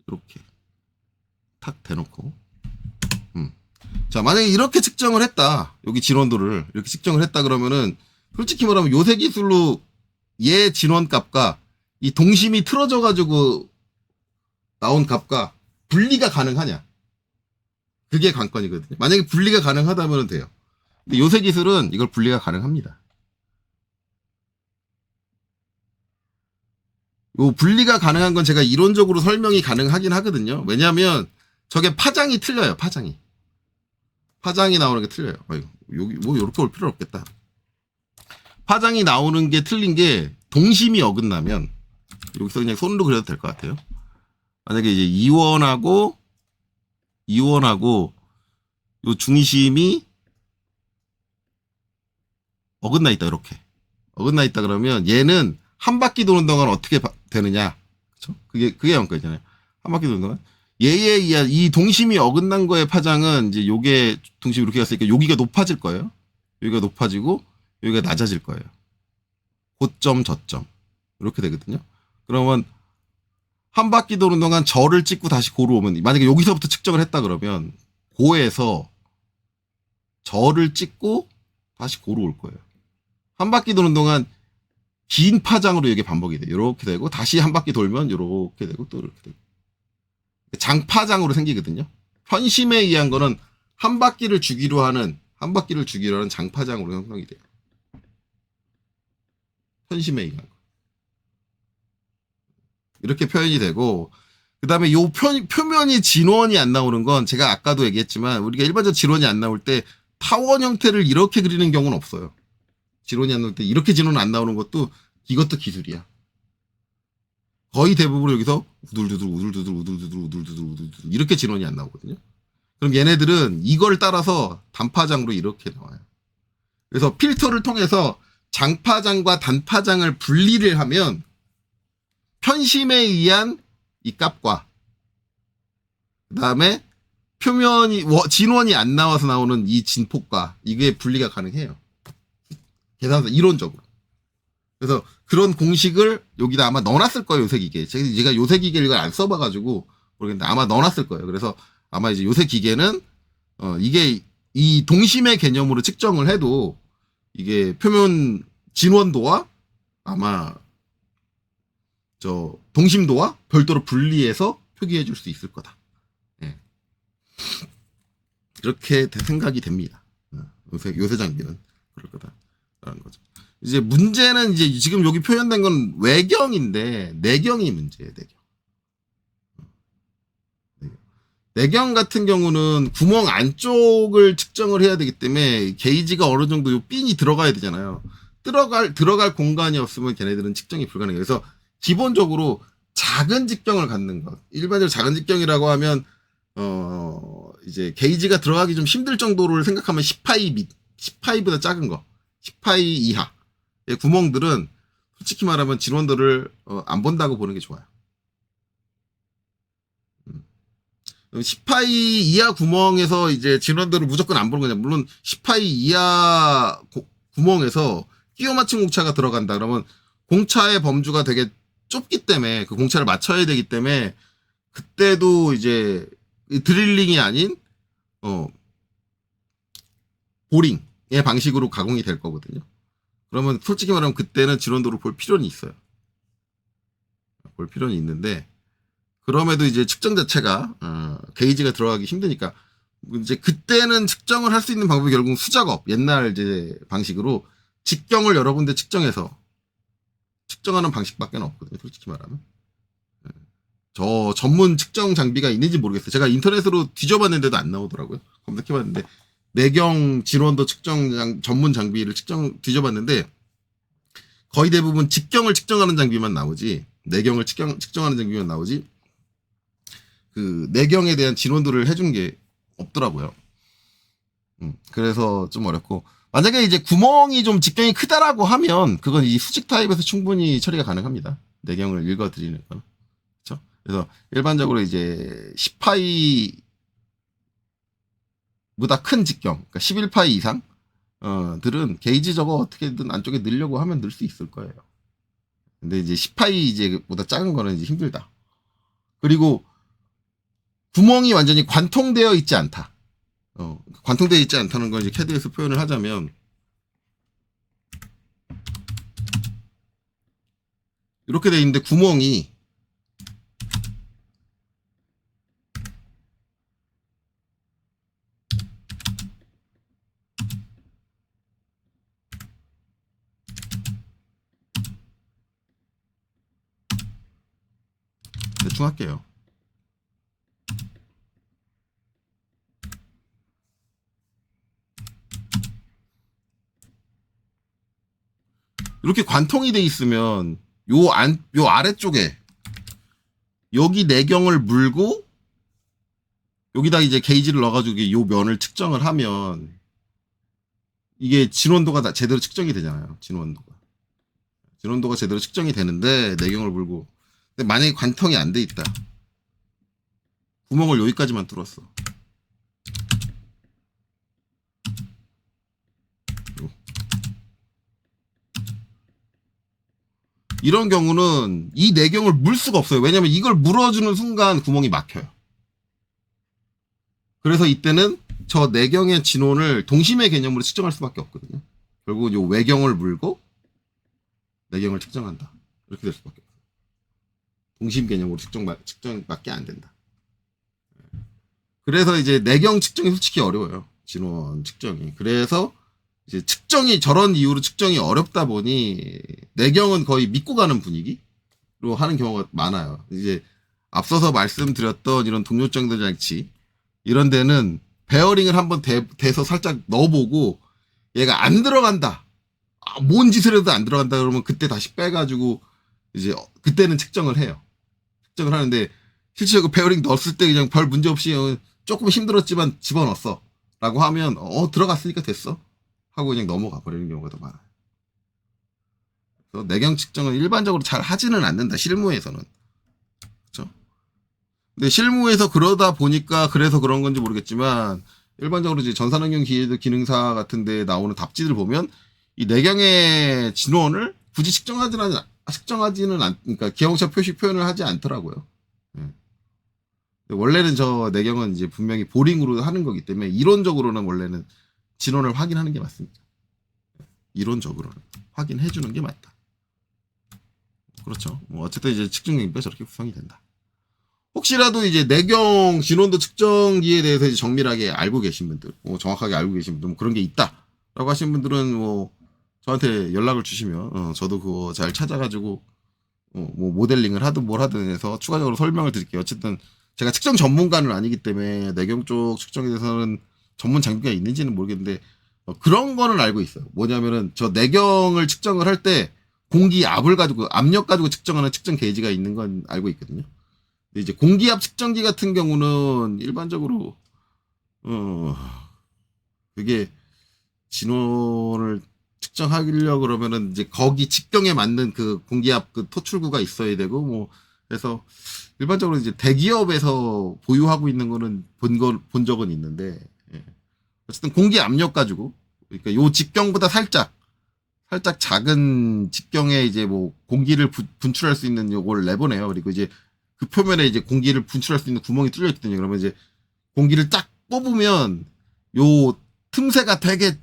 이렇게 탁 대놓고 자, 만약에 이렇게 측정을 했다. 여기 진원도를 이렇게 측정을 했다 그러면은 솔직히 말하면 요새 기술로 얘 진원 값과 이 동심이 틀어져 가지고 나온 값과 분리가 가능하냐? 그게 관건이거든요. 만약에 분리가 가능하다면 돼요. 근데 요새 기술은 이걸 분리가 가능합니다. 요 분리가 가능한 건 제가 이론적으로 설명이 가능하긴 하거든요. 왜냐하면 저게 파장이 틀려요. 파장이 나오는 게 틀려요. 아이고, 여기 뭐 이렇게 올 필요 없겠다. 파장이 나오는 게 틀린 게 동심이 어긋나면 여기서 그냥 손으로 그려도 될 것 같아요. 만약에 이제 이원하고 요 중심이 어긋나 있다. 이렇게 어긋나 있다 그러면 얘는 한 바퀴 도는 동안 어떻게 되느냐? 그렇죠? 그게 관건이잖아요. 한 바퀴 도는 동안 얘에 의한 이 동심이 어긋난 거의 파장은 이제 요게 동심이 이렇게 갔으니까 여기가 높아질 거예요. 여기가 높아지고 여기가 낮아질 거예요. 고점 저점 이렇게 되거든요. 그러면 한 바퀴 도는 동안 저를 찍고 다시 고로 오면 만약에 여기서부터 측정을 했다 그러면 고에서 저를 찍고 다시 고로 올 거예요. 한 바퀴 도는 동안 긴 파장으로 이게 반복이 돼요. 이렇게 되고 다시 한 바퀴 돌면 이렇게 되고 또 이렇게 되고 장파장으로 생기거든요. 편심에 의한 거는 한 바퀴를 주기로 하는 장파장으로 형성이 돼요. 편심에 의한 거. 이렇게 표현이 되고 그 다음에 요 표면이 진원이 안 나오는 건 제가 아까도 얘기했지만 우리가 일반적 진원이 안 나올 때 타원 형태를 이렇게 그리는 경우는 없어요. 진원이 안 나올 때 이렇게 진원 안 나오는 것도 이것도 기술이야. 거의 대부분 여기서 우둘두둘 이렇게 진원이 안 나오거든요. 그럼 얘네들은 이걸 따라서 단파장으로 이렇게 나와요. 그래서 필터를 통해서 장파장과 단파장을 분리를 하면 편심에 의한 이 값과 그 다음에 표면이 진원이 안 나와서 나오는 이 진폭과 이게 분리가 가능해요. 계산상 이론적으로. 그래서 그런 공식을 여기다 아마 넣어놨을 거예요, 요새 기계. 제가 요새 기계를 이걸 안 써봐가지고 모르겠는데 아마 넣어놨을 거예요. 그래서 아마 이제 요새 기계는 이게 이 동심의 개념으로 측정을 해도 이게 표면 진원도와 아마 저 동심도와 별도로 분리해서 표기해 줄 수 있을 거다. 예. 그렇게 생각이 됩니다. 요새 장비는 그럴 거다. 라는 거죠. 이제 문제는 이제 지금 여기 표현된 건 외경인데 내경이 문제예요. 내경 같은 경우는 구멍 안쪽을 측정을 해야 되기 때문에 게이지가 어느 정도 요 핀이 들어가야 되잖아요. 들어갈 공간이 없으면 걔네들은 측정이 불가능해요. 그래서 기본적으로 작은 직경을 갖는 것. 일반적으로 작은 직경이라고 하면 이제 게이지가 들어가기 좀 힘들 정도를 생각하면 10파이보다 작은 거. 10파이 이하. 구멍들은 솔직히 말하면 진원도를 안 본다고 보는 게 좋아요. 10파이 이하 구멍에서 이제 진원도를 무조건 안 보는 거냐. 물론 10파이 이하 구멍에서 끼워 맞춘 공차가 들어간다. 그러면 공차의 범주가 되게 좁기 때문에 그 공차를 맞춰야 되기 때문에 그때도 이제 드릴링이 아닌 보링의 방식으로 가공이 될 거거든요. 그러면 솔직히 말하면 그때는 진원도를 볼 필요는 있어요. 볼 필요는 있는데 그럼에도 이제 측정 자체가 게이지가 들어가기 힘드니까 이제 그때는 측정을 할 수 있는 방법이 결국 수작업 옛날 이제 방식으로 직경을 여러 군데 측정해서 측정하는 방식밖에 없거든요. 솔직히 말하면 저 전문 측정 장비가 있는지 모르겠어요. 제가 인터넷으로 뒤져봤는데도 안 나오더라고요. 검색해봤는데 내경 진원도 측정 전문 장비를 뒤져봤는데 거의 대부분 직경을 측정하는 장비만 나오지 내경을 측정하는 장비만 나오지 그 내경에 대한 진원도를 해주는 게 없더라고요. 그래서 좀 어렵고 만약에 이제 구멍이 좀 직경이 크다라고 하면 그건 이 수직 타입에서 충분히 처리가 가능합니다. 내경을 읽어드리는 건. 그렇죠? 그래서 일반적으로 이제 10파이보다 큰 직경, 그러니까 11파이 이상 들은 게이지 저거 어떻게든 안쪽에 넣으려고 하면 넣을 수 있을 거예요. 근데 이제 10파이 이제보다 작은 거는 이제 힘들다. 그리고 구멍이 완전히 관통되어 있지 않다. 관통되어 있지 않다는 걸 이제 캐드에서 표현을 하자면 이렇게 돼 있는데 구멍이 대충 할게요. 이렇게 관통이 돼 있으면 요 아래쪽에 여기 내경을 물고 여기다 이제 게이지를 넣어가지고 요 면을 측정을 하면 이게 진원도가 제대로 측정이 되잖아요. 진원도가 제대로 측정이 되는데 내경을 물고 근데 만약에 관통이 안 돼 있다. 구멍을 여기까지만 뚫었어. 이런 경우는 이 내경을 물 수가 없어요. 왜냐면 이걸 물어주는 순간 구멍이 막혀요. 그래서 이때는 저 내경의 진원을 동심의 개념으로 측정할 수밖에 없거든요. 결국은 요 외경을 물고 내경을 측정한다. 이렇게 될 수밖에 없어요. 동심 개념으로 측정밖에 안 된다. 그래서 이제 내경 측정이 솔직히 어려워요. 진원 측정이. 그래서 이제 저런 이유로 측정이 어렵다 보니 내경은 거의 믿고 가는 분위기로 하는 경우가 많아요. 이제 앞서서 말씀드렸던 이런 동력정도 장치 이런 데는 베어링을 한번 대서 살짝 넣어보고 얘가 안 들어간다. 뭔 짓을 해도 안 들어간다 그러면 그때 다시 빼가지고 이제 그때는 측정을 해요. 측정을 하는데 실제로 베어링 넣었을 때 그냥 별 문제 없이 조금 힘들었지만 집어넣었어 라고 하면 들어갔으니까 됐어 하고 그냥 넘어가 버리는 경우가 더 많아요. 그래서 내경 측정은 일반적으로 잘 하지는 않는다. 실무에서는. 그렇죠? 근데 실무에서 그러다 보니까 그래서 그런 건지 모르겠지만 일반적으로 이제 전산환경 기능사 같은 데 나오는 답지들 보면 이 내경의 진원을 굳이 그러니까 기하공차 표현을 하지 않더라고요. 원래는 저 내경은 이제 분명히 보링으로 하는 거기 때문에 이론적으로는 원래는 진원을 확인하는 게 맞습니다. 이론적으로는 확인해 주는 게 맞다. 그렇죠. 어쨌든 이제 측정기가 저렇게 구성이 된다. 혹시라도 이제 내경 진원도 측정기에 대해서 이제 정밀하게 알고 계신 분들, 정확하게 알고 계신 분들, 그런 게 있다라고 하신 분들은 저한테 연락을 주시면 저도 그거 잘 찾아가지고 뭐 모델링을 하든 뭘 하든 해서 추가적으로 설명을 드릴게요. 어쨌든 제가 측정 전문가는 아니기 때문에 내경 쪽 측정에 대해서는 전문 장비가 있는지는 모르겠는데 그런 거는 알고 있어요. 뭐냐면은 저 내경을 측정을 할 때 공기압을 가지고 압력 가지고 측정하는 측정 게이지가 있는 건 알고 있거든요. 근데 이제 공기압 측정기 같은 경우는 일반적으로 그게 진원을 측정하려고 그러면은 이제 거기 직경에 맞는 그 공기압 그 토출구가 있어야 되고 뭐 그래서 일반적으로 이제 대기업에서 보유하고 있는 거는 본 적은 있는데 예. 어쨌든 공기 압력 가지고 그러니까 요 직경보다 살짝 작은 직경에 이제 뭐 공기를 분출할 수 있는 요걸 내보내요. 그리고 이제 그 표면에 이제 공기를 분출할 수 있는 구멍이 뚫려 있거든요. 그러면 이제 공기를 딱 뽑으면 요 틈새가 되게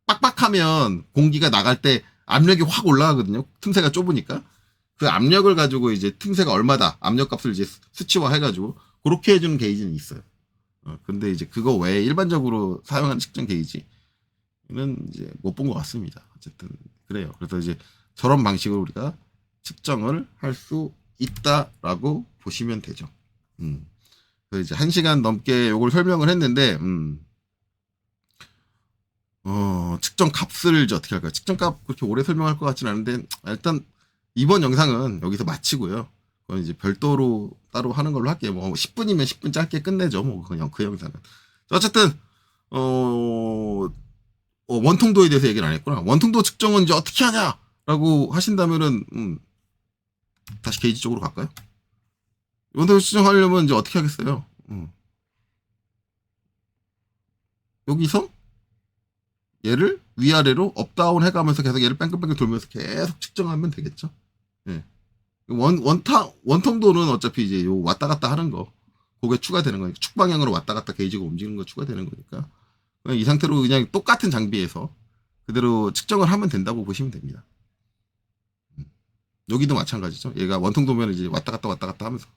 빡빡하면 공기가 나갈 때 압력이 확 올라가거든요. 틈새가 좁으니까. 그 압력을 가지고 이제 틈새가 얼마다 압력 값을 이제 수치화 해가지고 그렇게 해주는 게이지는 있어요. 근데 이제 그거 외에 일반적으로 사용하는 측정 게이지는 이제 못 본 것 같습니다. 어쨌든 그래요. 그래서 이제 저런 방식으로 우리가 측정을 할 수 있다라고 보시면 되죠. 그래서 이제 1시간 넘게 요걸 설명을 했는데, 측정 값을 이제 어떻게 할까요? 측정 값 그렇게 오래 설명할 것 같지는 않은데, 일단 이번 영상은 여기서 마치고요. 그건 이제 별도로 따로 하는 걸로 할게요. 뭐 10분이면 10분 짧게 끝내죠. 뭐 그냥 그 영상은. 어쨌든 원통도에 대해서 얘기를 안 했구나. 원통도 측정은 이제 어떻게 하냐라고 하신다면은 다시 게이지 쪽으로 갈까요? 원통도 측정하려면 이제 어떻게 하겠어요? 여기서 얘를 위아래로 업다운 해가면서 계속 얘를 뺑글뺑글 돌면서 계속 측정하면 되겠죠. 예. 원통도는 어차피 이제 요 왔다 갔다 하는 거, 그게 추가되는 거니까, 축 방향으로 왔다 갔다 게이지가 움직이는 거 추가되는 거니까, 이 상태로 그냥 똑같은 장비에서 그대로 측정을 하면 된다고 보시면 됩니다. 여기도 마찬가지죠. 얘가 원통도면 이제 왔다 갔다 하면서,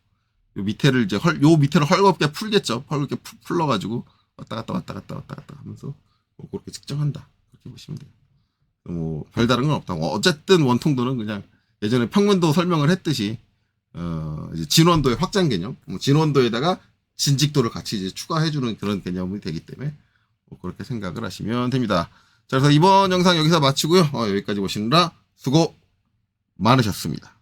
요 밑에를 이제 요 밑에를 헐겁게 풀겠죠. 헐겁게 풀러가지고 왔다 갔다 하면서 뭐 그렇게 측정한다. 그렇게 보시면 돼요. 뭐 별다른 건 없다. 어쨌든 원통도는 그냥 예전에 평면도 설명을 했듯이 이제 진원도의 확장 개념, 진원도에다가 진직도를 같이 이제 추가해주는 그런 개념이 되기 때문에 뭐 그렇게 생각을 하시면 됩니다. 자, 그래서 이번 영상 여기서 마치고요. 여기까지 보시느라 수고 많으셨습니다.